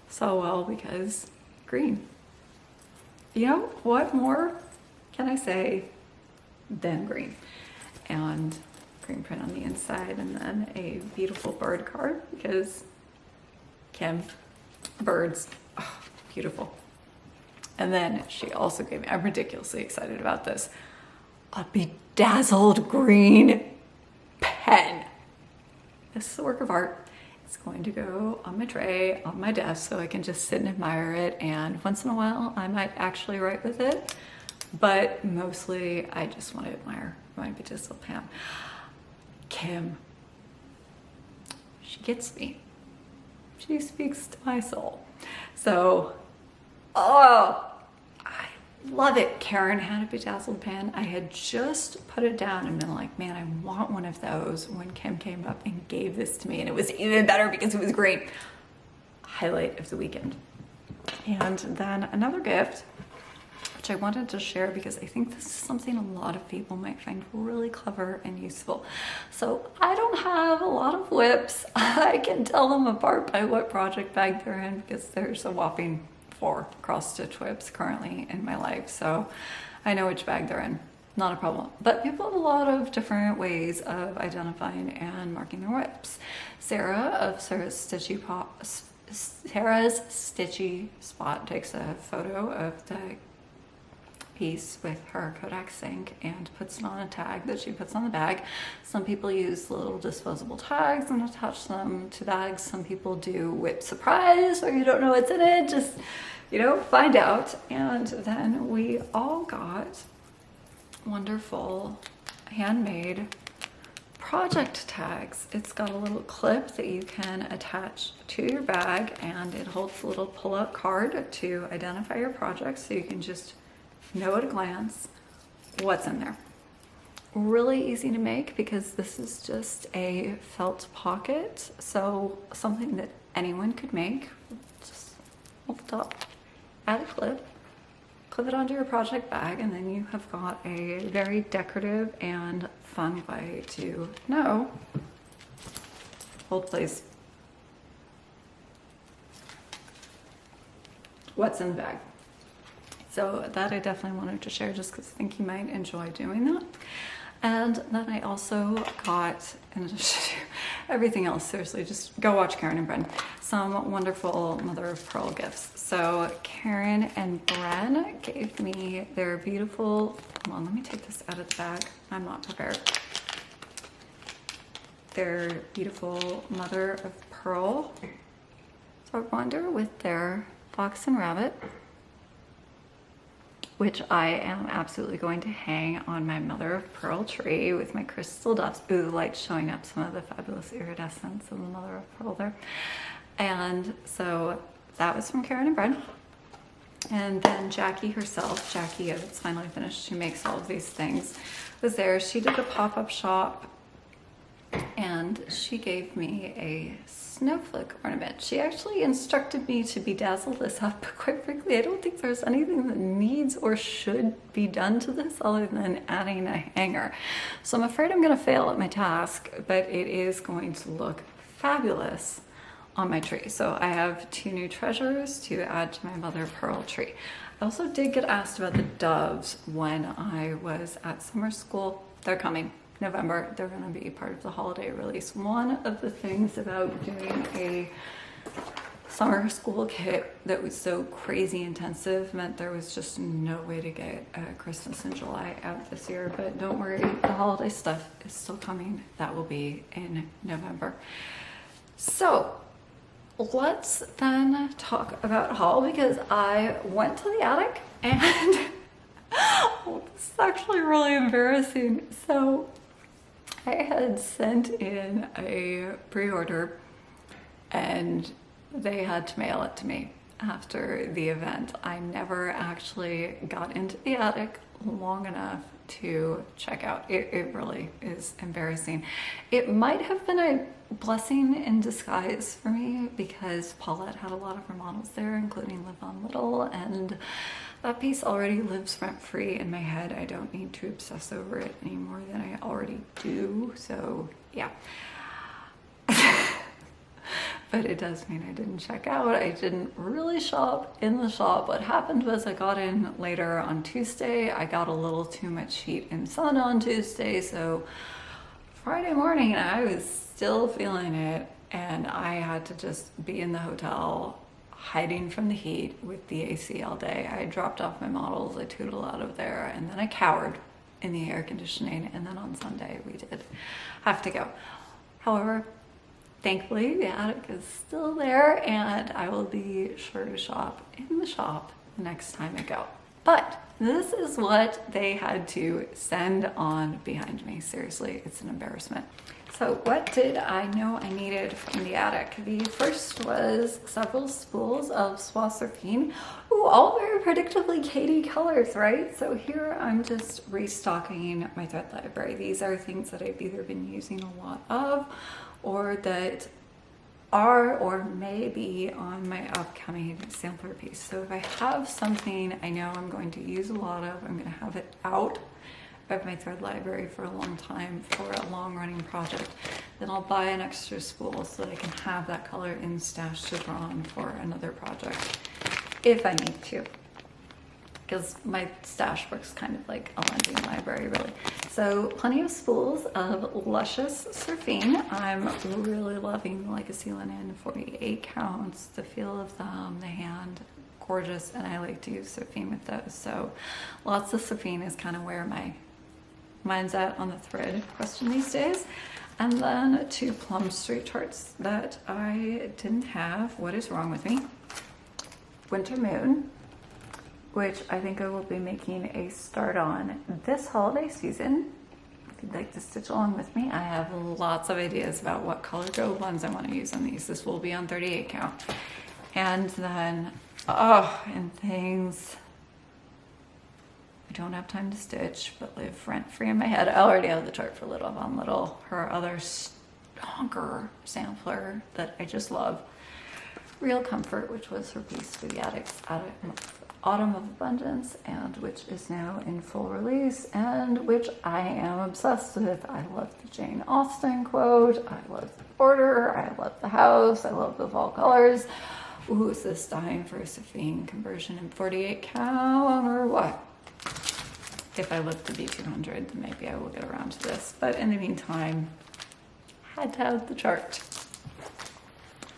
so well because green. You know, what more can I say than green? And green print on the inside, and then a beautiful bird card because Kim, birds, oh, beautiful. And then she also gave me, I'm ridiculously excited about this, a bedazzled green pen. This is a work of art. It's going to go on my tray, on my desk, so I can just sit and admire it. And once in a while, I might actually write with it. But mostly, I just want to admire my bedazzled pen. Kim, she gets me. She speaks to my soul. So, oh, I love it. Karen had a bedazzled pen. I had just put it down and been like, man, I want one of those when Kim came up and gave this to me. And it was even better because it was great. Highlight of the weekend. And then another gift, which I wanted to share because I think this is something a lot of people might find really clever and useful. So I don't have a lot of whips. I can tell them apart by what project bag they're in because there's a whopping 4 cross-stitch whips currently in my life. So I know which bag they're in. Not a problem. But people have a lot of different ways of identifying and marking their whips. Sarah of Sarah's Stitchy Spot takes a photo of the piece with her Kodak ink and puts it on a tag that she puts on the bag. Some people use little disposable tags and attach them to bags. Some people do whip surprise, or you don't know what's in it, just, you know, find out. And then we all got wonderful handmade project tags. It's got a little clip that you can attach to your bag, and it holds a little pull-out card to identify your project, so you can just know at a glance what's in there. Really easy to make because this is just a felt pocket, so something that anyone could make. Just hold the top, add a clip it onto your project bag, and then you have got a very decorative and fun way to know. Hold please. What's in the bag. So that I definitely wanted to share just because I think you might enjoy doing that. And then I also got, in addition to everything else, seriously, just go watch Karen and Bren, some wonderful mother of pearl gifts. So Karen and Bren gave me their beautiful, come on, let me take this out of the bag. I'm not prepared. Their beautiful mother of pearl binder with their fox and rabbit, which I am absolutely going to hang on my mother of pearl tree with my crystal dots. Ooh, the light's showing up some of the fabulous iridescence of the mother of pearl there. And so that was from Karen and Bren. And then Jackie herself, Jackie, as it's finally finished, she makes all of these things, was there. She did a pop-up shop and she gave me a snowflake ornament. She actually instructed me to bedazzle this up, but quite frankly, I don't think there's anything that needs or should be done to this other than adding a hanger. So I'm afraid I'm gonna fail at my task, but it is going to look fabulous on my tree. So I have 2 new treasures to add to my mother of pearl tree. I also did get asked about the doves when I was at summer school. They're coming. November, they're going to be part of the holiday release. One of the things about doing a summer school kit that was so crazy intensive meant there was just no way to get Christmas in July out this year. But don't worry, the holiday stuff is still coming. That will be in November. So let's then talk about haul, because I went to the attic and oh, this is actually really embarrassing. So I had sent in a pre-order and they had to mail it to me after the event. I never actually got into the attic long enough to check out. It really is embarrassing. It might have been a blessing in disguise for me because Paulette had a lot of her models there, including Live on Little, and That piece already lives rent-free in my head. I don't need to obsess over it any more than I already do. So yeah. But it does mean I didn't check out. I didn't really shop in the shop. What happened was I got in later on Tuesday. I got a little too much heat and sun on Tuesday. So Friday morning I was still feeling it. And I had to just be in the hotel hiding from the heat with the AC all day. I dropped off my models, I tootled out of there, and then I cowered in the air conditioning, and then on Sunday we did have to go. However, thankfully the attic is still there, and I will be sure to shop in the shop the next time I go. But this is what they had to send on behind me. Seriously, it's an embarrassment. So what did I know I needed from the attic? The first was several spools of Soie Surfine. Ooh, all very predictably Katie colors, right? So here I'm just restocking my thread library. These are things that I've either been using a lot of or that are or may be on my upcoming sampler piece. So if I have something I know I'm going to use a lot of, I'm going to have it out of my thread library for a long time for a long running project, then I'll buy an extra spool so that I can have that color in stash to draw on for another project if I need to, because my stash works kind of like a lending library really. So plenty of spools of luscious surfine. I'm really loving the Legacy Linen 48 counts, the feel of them, the hand, gorgeous, and I like to use surfine with those. So lots of surfine is kind of where my mind's at on the thread question these days. And then 2 Plum Street charts that I didn't have. What is wrong with me? Winter Moon, which I think I will be making a start on this holiday season. If you'd like to stitch along with me, I have lots of ideas about what color go ones I want to use on these. This will be on 38 count. And then, and things I don't have time to stitch, but live rent-free in my head. I already have the chart for Little Von Little, her other stonker sampler that I just love. Real Comfort, which was her piece for the attic's Autumn of Abundance, and which is now in full release, and which I am obsessed with. I love the Jane Austen quote, I love the border, I love the house, I love the fall colors. Ooh, is this dying for a Surfine conversion in 48 count or what? If I live to be 200, then maybe I will get around to this. But in the meantime, had to have the chart.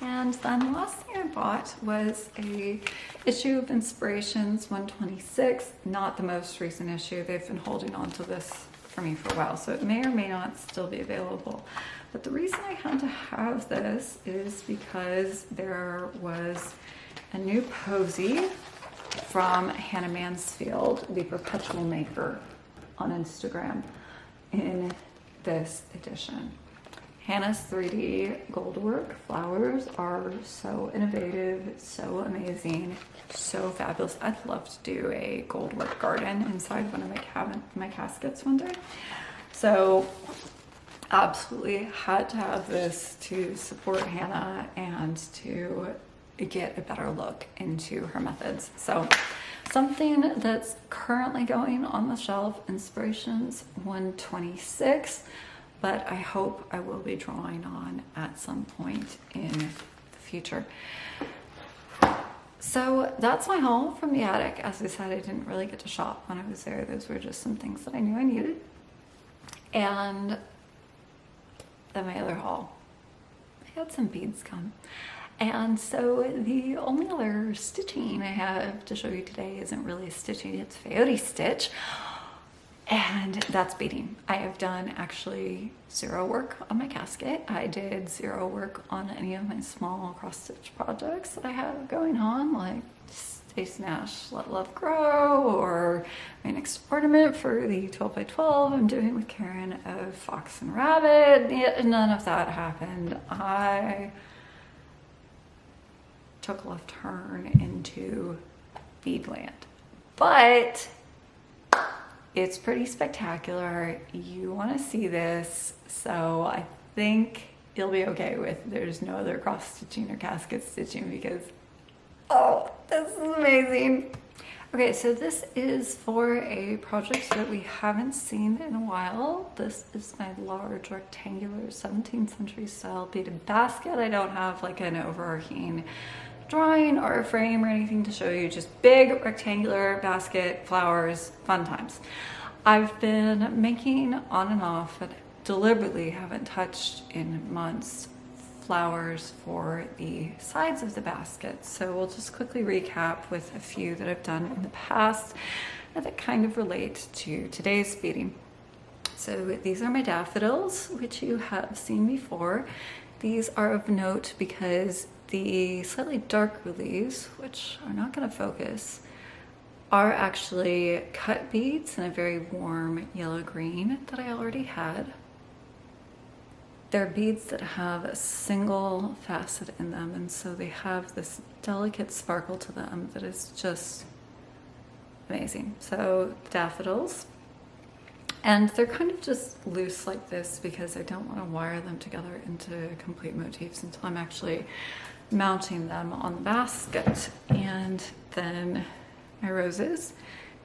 And then the last thing I bought was a issue of Inspirations 126, not the most recent issue. They've been holding on to this for me for a while, so it may or may not still be available. But the reason I had to have this is because there was a new posy from Hannah Mansfield, the Perpetual Maker, on Instagram in this edition. Hannah's 3D goldwork flowers are so innovative, so amazing, so fabulous. I'd love to do a goldwork garden inside one of my caskets one day. So absolutely had to have this to support Hannah and to get a better look into her methods. So something that's currently going on the shelf, Inspirations 126, but I hope I will be drawing on at some point in the future. So that's my haul from the attic. As I said, I didn't really get to shop when I was there. Those were just some things that I knew I needed. And then my other haul, I had some beads come. And so the only other stitching I have to show you today isn't really stitching, it's peyote stitch. And that's beading. I have done actually 0 work on my casket. I did 0 work on any of my small cross stitch projects that I have going on, like Stacy Nash Let Love Grow, or my next ornament for the 12 by 12 I'm doing with Karen of Fox and Rabbit. None of that happened. I took a left turn into beadland, but it's pretty spectacular. You want to see this, so I think you'll be okay with there's no other cross stitching or casket stitching, because oh, this is amazing. Okay, so this is for a project that we haven't seen in a while. This is my large rectangular 17th century style beaded basket. I don't have like an overarching drawing or a frame or anything to show you, just big rectangular basket, flowers, fun times. I've been making on and off, but deliberately haven't touched in months, flowers for the sides of the basket. So we'll just quickly recap with a few that I've done in the past that kind of relate to today's beading. So these are my daffodils, which you have seen before. These are of note because the slightly darker leaves, which are not going to focus, are actually cut beads in a very warm yellow green that I already had. They're beads that have a single facet in them, and so they have this delicate sparkle to them that is just amazing. So daffodils, and they're kind of just loose like this because I don't want to wire them together into complete motifs until I'm actually mounting them on the basket. And then my roses,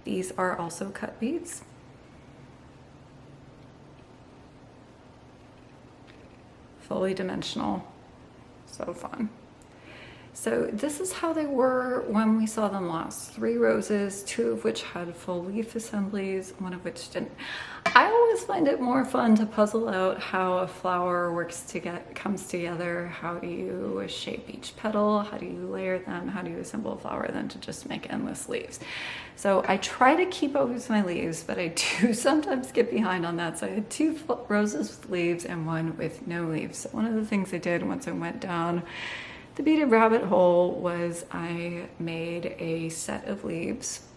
these are also cut beads. Fully dimensional, so fun. So this is how they were when we saw them last. 3 roses, 2 of which had full leaf assemblies, 1 of which didn't. I always find it more fun to puzzle out how a flower comes together. How do you shape each petal? How do you layer them? How do you assemble a flower than to just make endless leaves? So I try to keep up with my leaves, but I do sometimes get behind on that. So I had 2 roses with leaves and 1 with no leaves. So one of the things I did once I went down the beaded rabbit hole was I made a set of leaves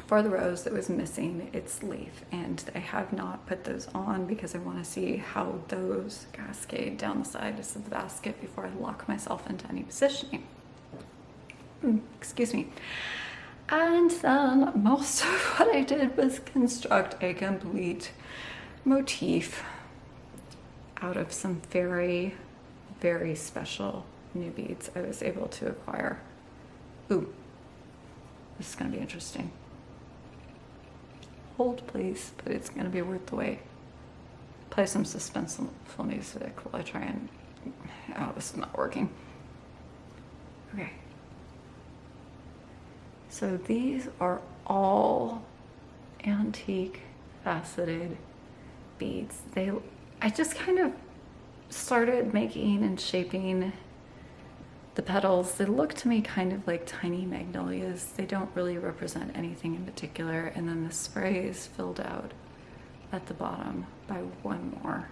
for the rose that was missing its leaf, and I have not put those on because I want to see how those cascade down the sides of the basket before I lock myself into any positioning. Excuse me. And then most of what I did was construct a complete motif out of some very, very special new beads I was able to acquire. Ooh, this is going to be interesting. Hold please, but it's going to be worth the wait. Play some suspenseful music while I try and... Oh, this is not working. Okay. So these are all antique faceted beads. I just kind of started making and shaping the petals. They look to me kind of like tiny magnolias. They don't really represent anything in particular. And then the spray is filled out at the bottom by 1 more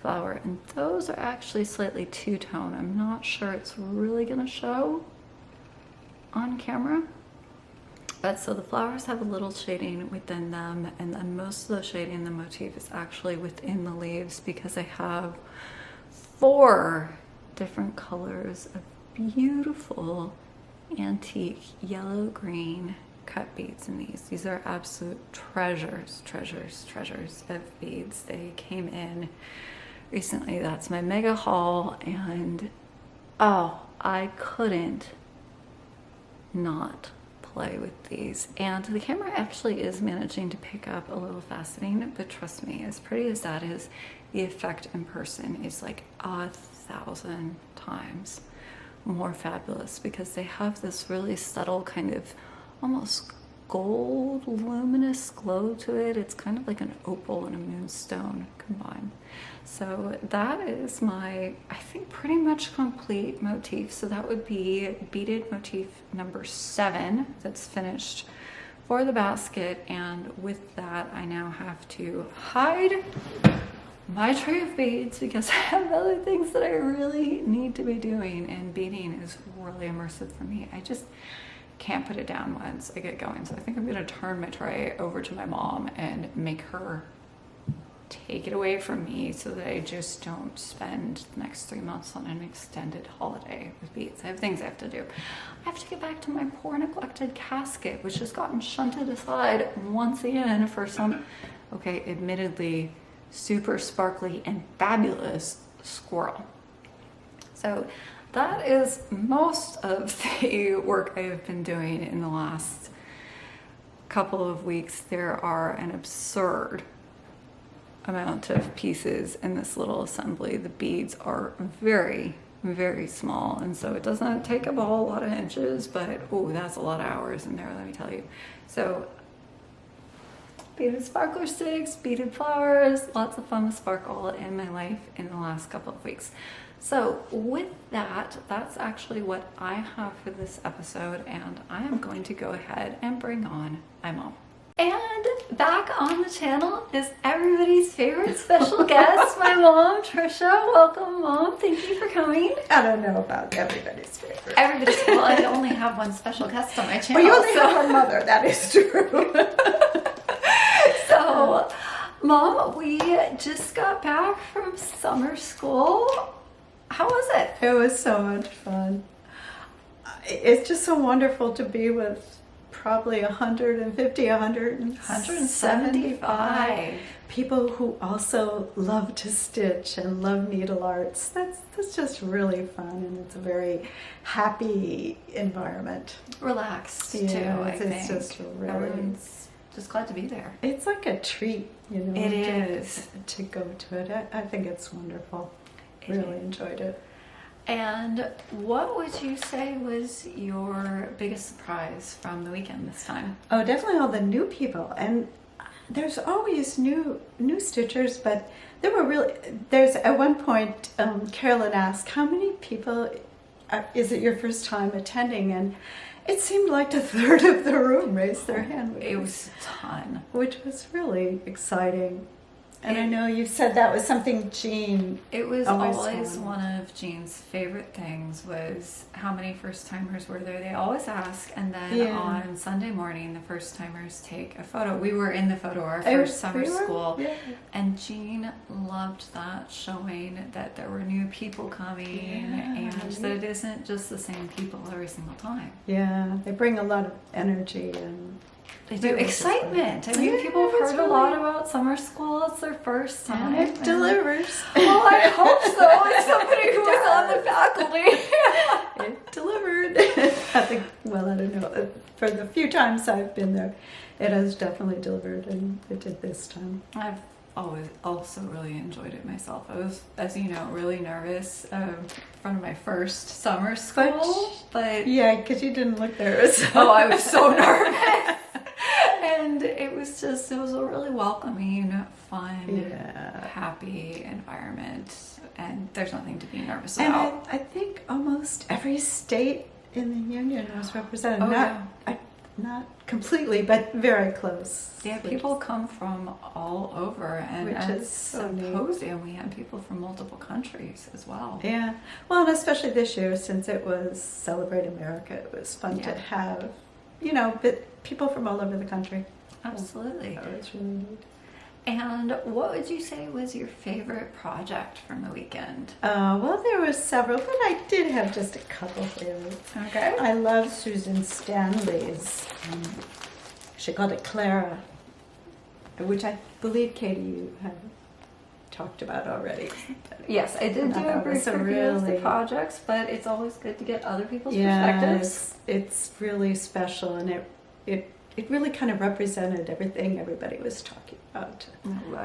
flower. And those are actually slightly two-tone. I'm not sure it's really gonna show on camera. But so the flowers have a little shading within them, and then most of the shading in the motif is actually within the leaves because I have 4 different colors of beautiful antique yellow green cut beads in these. These are absolute treasures of beads. They came in recently. That's my mega haul, and oh, I couldn't not play with these. And the camera actually is managing to pick up a little faceting, but trust me, as pretty as that is, the effect in person is like 1,000 times more fabulous because they have this really subtle kind of almost gold luminous glow to it. It's kind of like an opal and a moonstone combined. So that is my, I think, pretty much complete motif. So that would be beaded motif number 7 that's finished for the basket. And with that, I now have to hide my tray of beads because I have other things that I really need to be doing, and beading is really immersive for me. I just can't put it down once I get going. So I think I'm gonna turn my tray over to my mom and make her take it away from me so that I just don't spend the next 3 months on an extended holiday with beads. I have things I have to do. I have to get back to my poor neglected casket, which has gotten shunted aside once again for some, okay, admittedly super sparkly and fabulous squirrel. So that is most of the work I have been doing in the last couple of weeks, there are an absurd amount of pieces in this little assembly. The beads are very, very small, and so it doesn't take up a whole lot of inches, but oh, that's a lot of hours in there, let me tell you. So beaded sparkler sticks, beaded flowers, lots of fun with sparkle in my life in the last couple of weeks. So with that, that's actually what I have for this episode, and I am going to go ahead and bring on my mom. And back on the channel is everybody's favorite special guest, my mom, Trisha. Welcome, Mom. Thank you for coming. I don't know about everybody's favorite. Well, I only have one special guest on my channel. Well, you only have one mother. That is true. So, Mom, we just got back from summer school. How was it? It was so much fun. It's just so wonderful to be with probably 175 people who also love to stitch and love needle arts. That's just really fun, and it's a very happy environment. Relaxed too, I think. It's just really... Everyone's just glad to be there. It's like a treat, you know. It is. To go to it. I think it's wonderful. Really enjoyed it. And what would you say was your biggest surprise from the weekend this time? Oh, definitely all the new people. And there's always new stitchers, but there's at one point, Carolyn asked, how many people is it your first time attending? And it seemed like a third of the room raised their hand. It was a ton. Which was really exciting. And I know you said that was something Jean It was always one of Jean's favorite things was how many first-timers were there. They always ask, and then on Sunday morning, the first-timers take a photo. We were in the photo our first summer school, and Jean loved that, showing that there were new people coming and that it isn't just the same people every single time. Yeah, they bring a lot of energy and... They do. Excitement. I mean, people have heard a lot about summer school. It's their first time. It delivers. Well, I hope so. As somebody who was on the faculty. It delivered. I think, well, I don't know. For the few times I've been there, it has definitely delivered, and it did this time. I've always also really enjoyed it myself. I was, as you know, really nervous in front of my first summer school. But yeah, because you didn't look nervous. Oh, I was so nervous. And it was a really welcoming, fun, happy environment, and there's nothing to be nervous about. And I think almost every state in the union was represented. Not completely, but very close. Yeah, people come from all over, and at the symposium we had people from multiple countries as well. Yeah, well, and especially this year, since it was Celebrate America, it was fun to have, people from all over the country. Absolutely. That was really neat. And what would you say was your favorite project from the weekend? Well, there were several, but I did have just a couple favorites. Okay. I love Susan Stanley's, she called it Clara, which I believe, Katie, you have talked about already. Yes, I did do a brief review of the projects, but it's always good to get other people's perspectives. It's really special, and it really kind of represented everything everybody was talking about.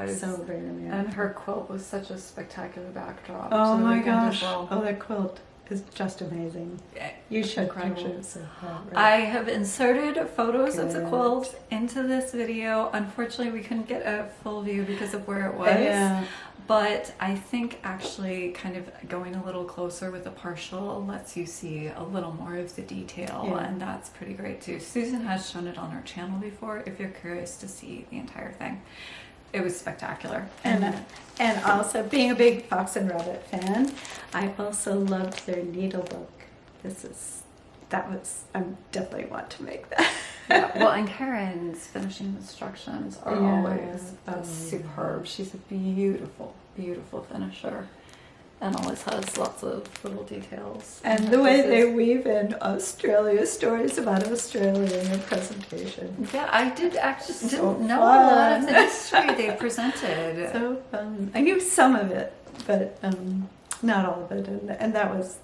Celebrate America. And her quilt was such a spectacular backdrop. Oh my gosh! Oh, that quilt is just amazing. You should pictures of that. Right? I have inserted photos of the quilt into this video. Unfortunately, we couldn't get a full view because of where it was. Yeah. But I think actually kind of going a little closer with a partial lets you see a little more of the detail, and that's pretty great too. Susan has shown it on her channel before if you're curious to see the entire thing. It was spectacular. And also, being a big Fox and Rabbit fan, I also loved their needle book. I definitely want to make that. Well, and Karen's finishing instructions are always superb. She's a beautiful, beautiful finisher, and always has lots of little details. And the way they weave in Australia, stories about Australia in their presentation. Yeah, I didn't know a lot of the history they presented. So fun. I knew some of it, but not all of it, and that was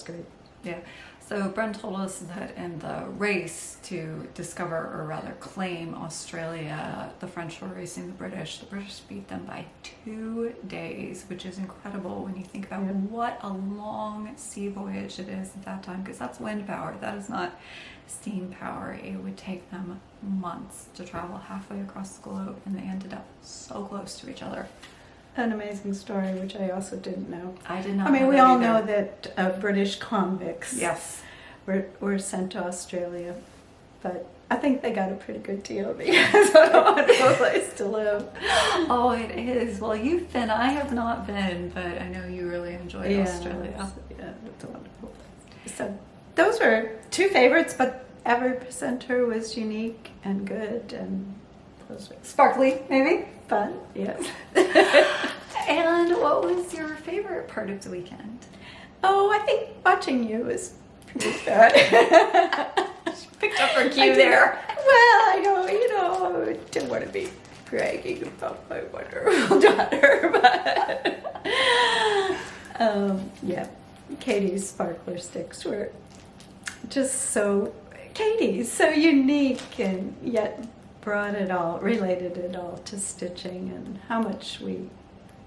great. Yeah. So Brent told us that in the race to discover, or rather claim, Australia, the French were racing the British. The British beat them by 2 days, which is incredible when you think about what a long sea voyage it is at that time, because that's wind power. That is not steam power. It would take them months to travel halfway across the globe, and they ended up so close to each other. An amazing story, which I also didn't know. I did not. I mean, know we that all either. know that British convicts Yes. were sent to Australia, but I think they got a pretty good deal because what a wonderful place to live. Oh, it is. Well, you've been. I have not been, but I know you really enjoyed Australia. Yeah, it's a wonderful place. So those were 2 favorites, but every presenter was unique and good, and those were Sparkly, maybe? fun. Yes. And what was your favorite part of the weekend? Oh, I think watching you was pretty good. Picked up her I cue did- there. Well, I didn't want to be bragging about my wonderful daughter, but yeah, Katie's sparkler sticks were just so unique, and yet related it all to stitching and how much we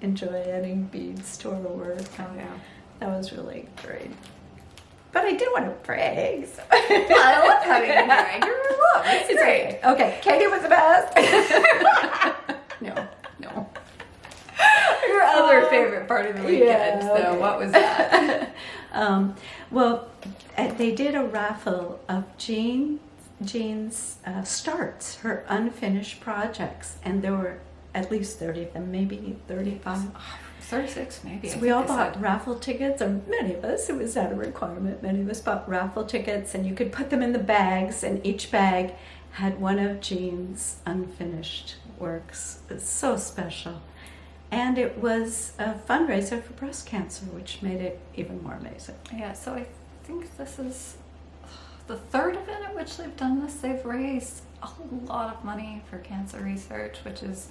enjoy adding beads to our work. Oh, yeah. That was really great. But I did want to brag. So. I love having you brag. You're lovely. It's great. Okay, Katie was the best. No. Your other favorite part of the weekend, Yeah, okay. so what was that? Well, they did a raffle of Jean's starts, her unfinished projects, and there were at least 30 of them, maybe 35. 36, maybe. So we all bought raffle tickets, or many of us, it was not a requirement, many of us bought raffle tickets, and you could put them in the bags, and each bag had one of Jean's unfinished works. It's so special. And it was a fundraiser for breast cancer, which made it even more amazing. Yeah, so I think this is the third event at which they've done this. They've raised a lot of money for cancer research, which is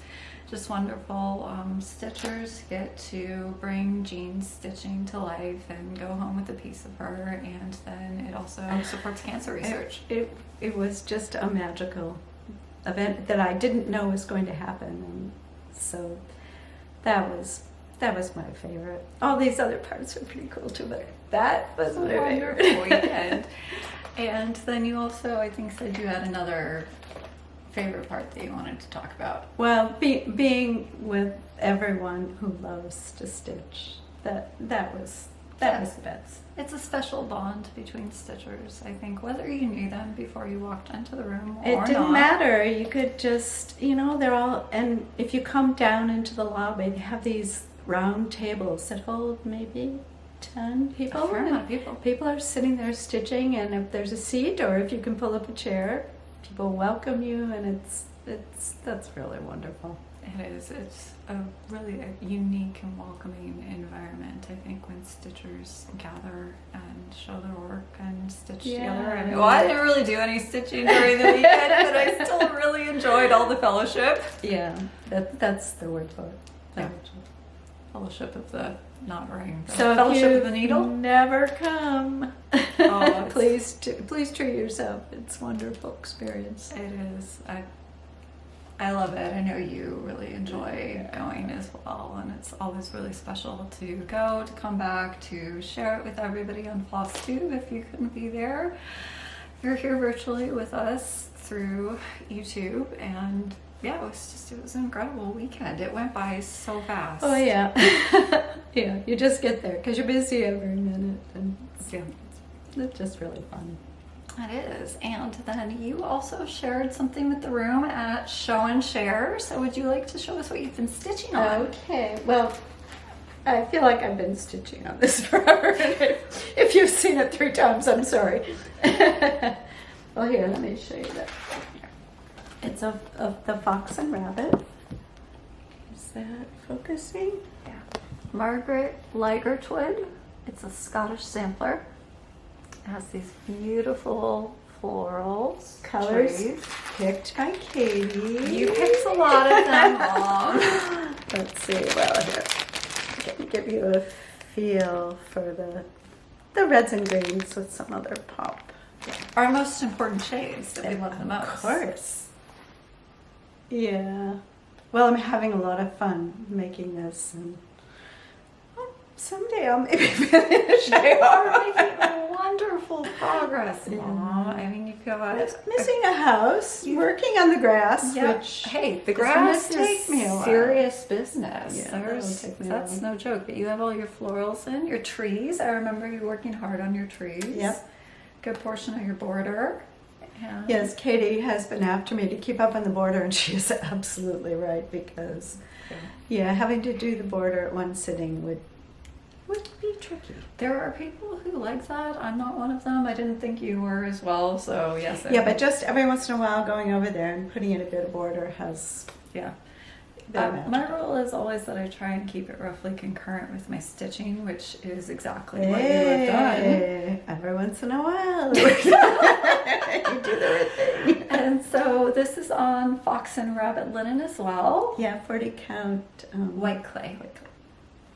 just wonderful. Stitchers get to bring Jean's stitching to life and go home with a piece of her, and then it also supports cancer research. It was just a magical event that I didn't know was going to happen, and so that was my favorite. All these other parts were pretty cool too, but that was my Wonderful favorite. weekend. And then you also, I think, said you had another favorite part that you wanted to talk about. Well, being with everyone who loves to stitch, that was the best. It's a special bond between stitchers, I think, whether you knew them before you walked into the room or It didn't not. matter. You could just, they're all, and if you come down into the lobby, they have these round tables that hold maybe 10 people. A fair amount of people. People are sitting there stitching, and if there's a seat or if you can pull up a chair, people welcome you, and that's really wonderful. It is. It's a really unique and welcoming environment, I think, when stitchers gather and show their work and stitch together. I mean, well, I didn't really do any stitching during the weekend, but I still really enjoyed all the fellowship. Yeah, that's the word for it. Yeah. Fellowship of the not ring. So if fellowship you of the needle. never come, Oh, please treat yourself. It's a wonderful experience. It is. I love it. I know you really enjoy going as well, and it's always really special to go, to come back, to share it with everybody on Flosstube if you couldn't be there. You're here virtually with us through YouTube, and yeah, it was an incredible weekend. It went by so fast. Oh yeah, yeah. You just get there because you're busy every minute, and Yeah. it's just really fun. It is. And then you also shared something with the room at Show and Share. So would you like to show us what you've been stitching on? Okay. Well, I feel like I've been stitching on this forever. If you've seen it 3 times, I'm sorry. Well, here, let me show you that. It's of the fox and rabbit. Is that focusing? Yeah. Margaret Ligertwood. It's a Scottish sampler. It has these beautiful florals. Colors trees. picked by Katie. You picked a lot of them, Mom. Let's see. Well, here, I can give you a feel for the the reds and greens with some other pop. Our most important shades that we love the most. Of course. Yeah. Well, I'm having a lot of fun making this, and someday I'll maybe finish. You are making wonderful progress, Mom. I mean, you've got missing a house, working on the grass, which hey, the grass is takes me a while. Serious business. Yeah, That's no joke. But you have all your florals in, your trees. I remember you working hard on your trees. Yep. Good portion of your border. And yes, Katie has been after me to keep up on the border, and she is absolutely right, because having to do the border at one sitting would be tricky. There are people who like that. I'm not one of them. I didn't think you were as well. So yes. But just every once in a while going over there and putting in a bit of border has my rule is always that I try and keep it roughly concurrent with my stitching, which is exactly what you have done. Every once in a while. You do the right thing. And so this is on fox and rabbit linen as well. Yeah, 40 count white clay.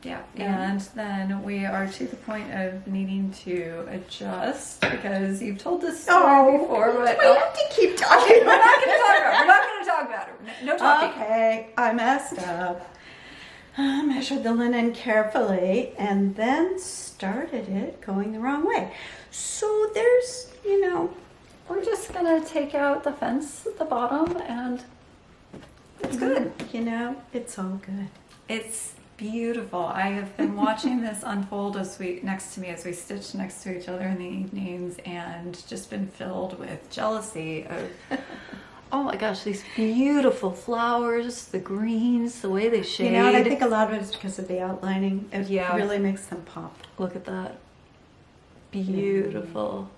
Yeah, and then we are to the point of needing to adjust because you've told this story before, but we have to keep talking. We're not going to talk about it. No talking. Okay, I messed up. I measured the linen carefully and then started it going the wrong way. So there's, we're just going to take out the fence at the bottom, and it's good. It's all good. It's beautiful. I have been watching this unfold next to me as we stitch next to each other in the evenings, and just been filled with jealousy of oh my gosh, these beautiful flowers, the greens, the way they shade. And I think a lot of it is because of the outlining. It really makes them pop. Look at that. Beautiful.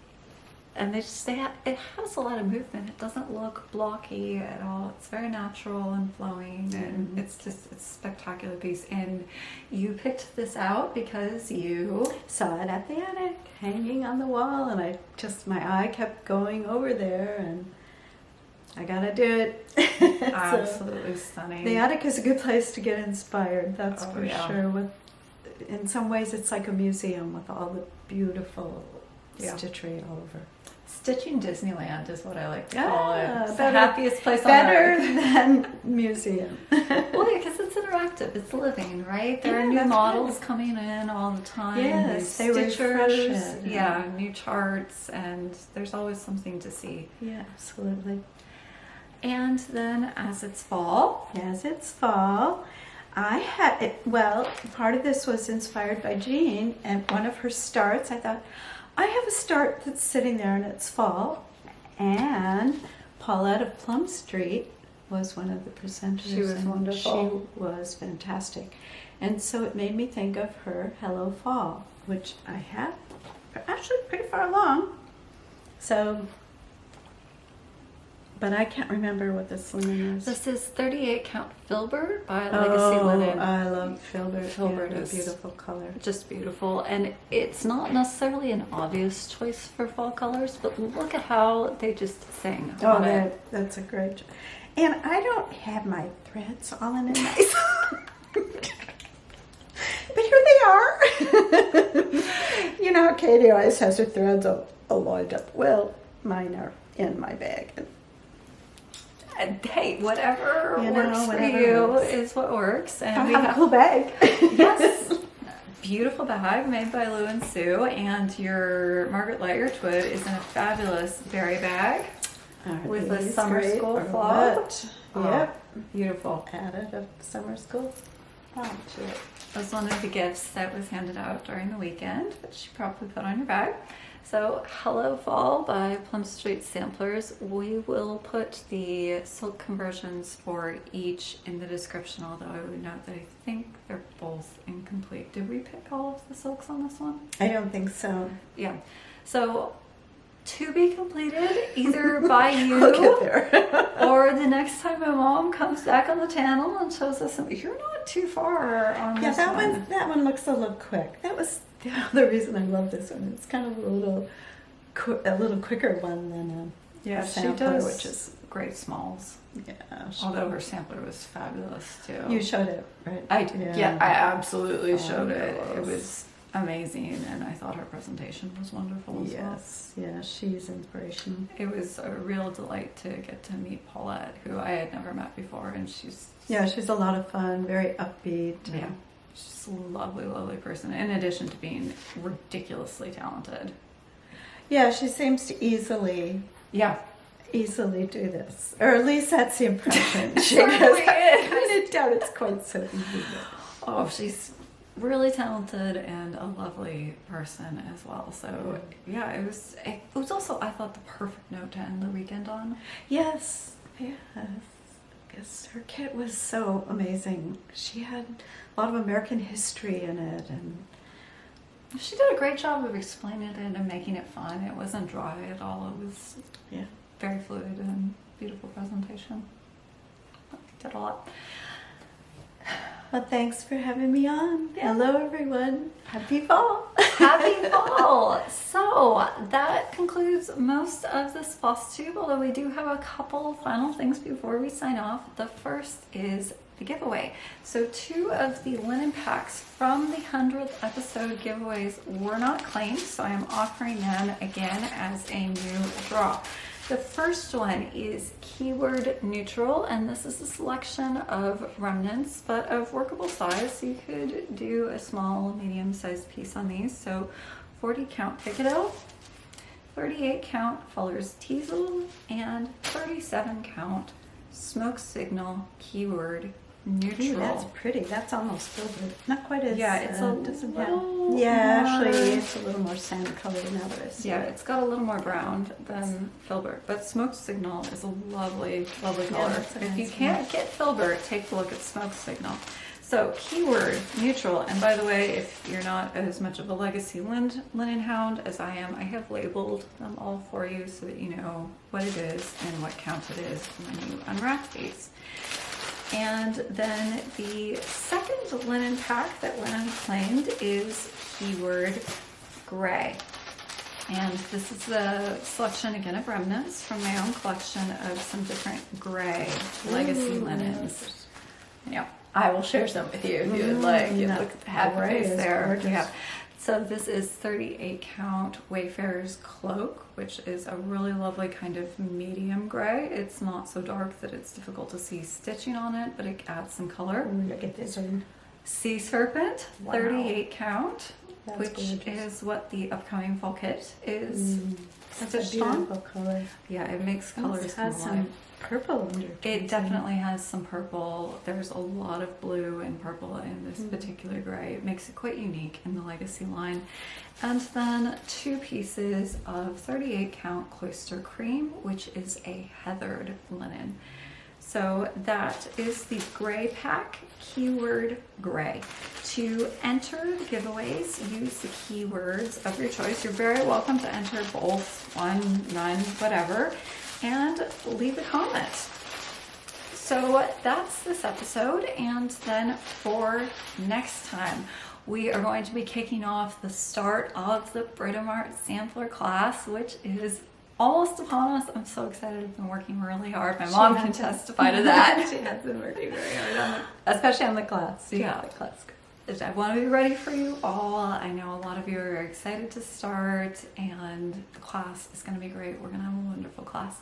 And it has a lot of movement. It doesn't look blocky at all. It's very natural and flowing, and it's a spectacular piece. And you picked this out because you saw it at the attic, hanging on the wall, and my eye kept going over there, and I gotta do it. Absolutely stunning. The attic is a good place to get inspired, that's for sure. In some ways, it's like a museum with all the beautiful stitchery all over. Stitching Disneyland is what I like to call it. It's the happiest place on earth. Better than museum. Well, because it's interactive. It's living, right? There are new models coming in all the time. Yes, new they refresh stitchers. it. New charts, and there's always something to see. Yeah, absolutely. And then as it's fall, I had it. Well, part of this was inspired by Jean, and one of her starts. I thought, I have a start that's sitting there, and it's fall. And Paulette of Plum Street was one of the presenters. She was wonderful. She was fantastic, and so it made me think of her Hello Fall, which I have actually pretty far along. So. But I can't remember what this linen is. This is 38 count Filbert by Legacy Linen. I love Filbert. Filbert is a beautiful color. Just beautiful. And it's not necessarily an obvious choice for fall colors, but look at how they just sing. That's a great job. And I don't have my threads all in a nice. But here they are. Katie always has her threads all lined up. Well, mine are in my bag. And hey, whatever works for you is what works. And we have a cool bag. Yes. Beautiful bag made by Lou and Sue. And your Margaret Lightertwood is in a fabulous berry bag with a summer school flop. Yep. Beautiful. Added a summer school flop to it. That was one of the gifts that was handed out during the weekend, which you probably put on your bag. So, Hello Fall by Plum Street Samplers. We will put the silk conversions for each in the description, although I would note that I think they're both incomplete. Did we pick all of the silks on this one? I don't think so. Yeah. So, to be completed either by you or the next time my mom comes back on the channel and shows us some. You're not too far on this one. That one looks a little quick. That was the other reason I love this one. It's kind of a little quicker one than a sampler, she does which is great smalls. Yeah. Although her sampler was fabulous too. You showed it, right? I did. Yeah, I absolutely showed it. It was amazing, and I thought her presentation was wonderful as well. Yes, yeah, she's inspiration. It was a real delight to get to meet Paulette, who I had never met before, and she's a lot of fun, very upbeat. yeah, she's a lovely, lovely person. In addition to being ridiculously talented. Yeah, she seems to easily do this, or at least that's the impression she does. I kind of doubt it's quite so easy. Oh, she's really talented and a lovely person as well. So yeah, it was also, I thought, the perfect note to end the weekend on. Yes, because her kit was so amazing. She had a lot of American history in it, and she did a great job of explaining it and making it fun. It wasn't dry at all. It was very fluid and beautiful presentation. Did a lot. Well, thanks for having me on. Yeah. Hello, everyone. Happy fall. Happy fall. So that concludes most of this Flosstube, although we do have a couple final things before we sign off. The first is the giveaway. So 2 of the linen packs from the 100th episode giveaways were not claimed, so I am offering them again as a new draw. The first one is keyword neutral, and this is a selection of remnants, but of workable size. So you could do a small, medium-sized piece on these. So 40 count picadillo, 38 count Fuller's teasel, and 37 count smoke signal keyword neutral. Ooh, that's pretty. That's almost filbert. Not quite as it's a doesn't little have. Yeah, actually, it's a little more sand colored now that I see. Yeah, it's got a little more brown than filbert, but smoke signal is a lovely, lovely color. If you can't get filbert, take a look at smoke signal. So keyword neutral, and by the way, if you're not as much of a Legacy linen hound as I am, I have labeled them all for you so that you know what it is and what count it is when you unwrap these. And then the second linen pack that went unclaimed is keyword gray. And this is a selection again of remnants from my own collection of some different gray Legacy linens. Yeah, I will share some with you if you would like. You look have gray face there. Gorgeous. Yeah. So this is 38 count Wayfarer's Cloak, which is a really lovely kind of medium gray. It's not so dark that it's difficult to see stitching on it, but it adds some color. Look at this one. Sea Serpent, 38 count, That's which gorgeous. is what the upcoming fall kit is That's a stitched on. beautiful color. Yeah, it makes colors It has come some alive. purple under. It definitely has some purple. There's a lot of blue and purple in this particular gray. It makes it quite unique in the Legacy line. And then 2 pieces of 38 count Cloister Cream, which is a heathered linen. So that is the gray pack, keyword gray. To enter the giveaways, use the keywords of your choice. You're very welcome to enter both, one, none, whatever, and leave a comment. So that's this episode, and then for next time, we are going to be kicking off the start of the Britomart Sampler class, which is almost upon us. I'm so excited. I've been working really hard. My mom can testify to that. She has been working very hard Especially on the class. Yeah, the class. I want to be ready for you all. I know a lot of you are excited to start, and the class is going to be great. We're going to have a wonderful class.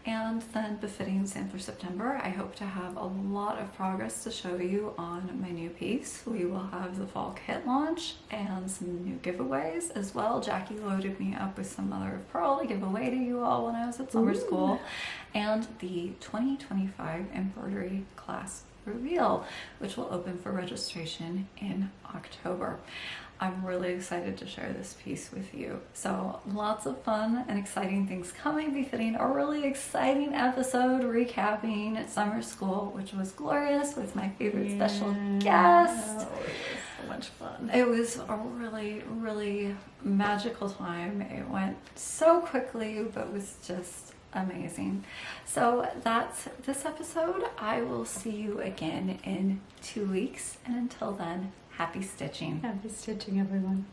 And then befitting Sampler September, I hope to have a lot of progress to show you on my new piece. We will have the fall kit launch and some new giveaways as well. Jackie loaded me up with some mother of pearl to give away to you all when I was at summer school, and the 2025 embroidery class reveal, which will open for registration in October. I'm really excited to share this piece with you. So lots of fun and exciting things coming, befitting a really exciting episode recapping summer school, which was glorious with my favorite special guest. Oh, it was so much fun. It was a really, really magical time. It went so quickly, but was just amazing. So that's this episode. I will see you again in 2 weeks, and until then, happy stitching. Happy stitching, everyone.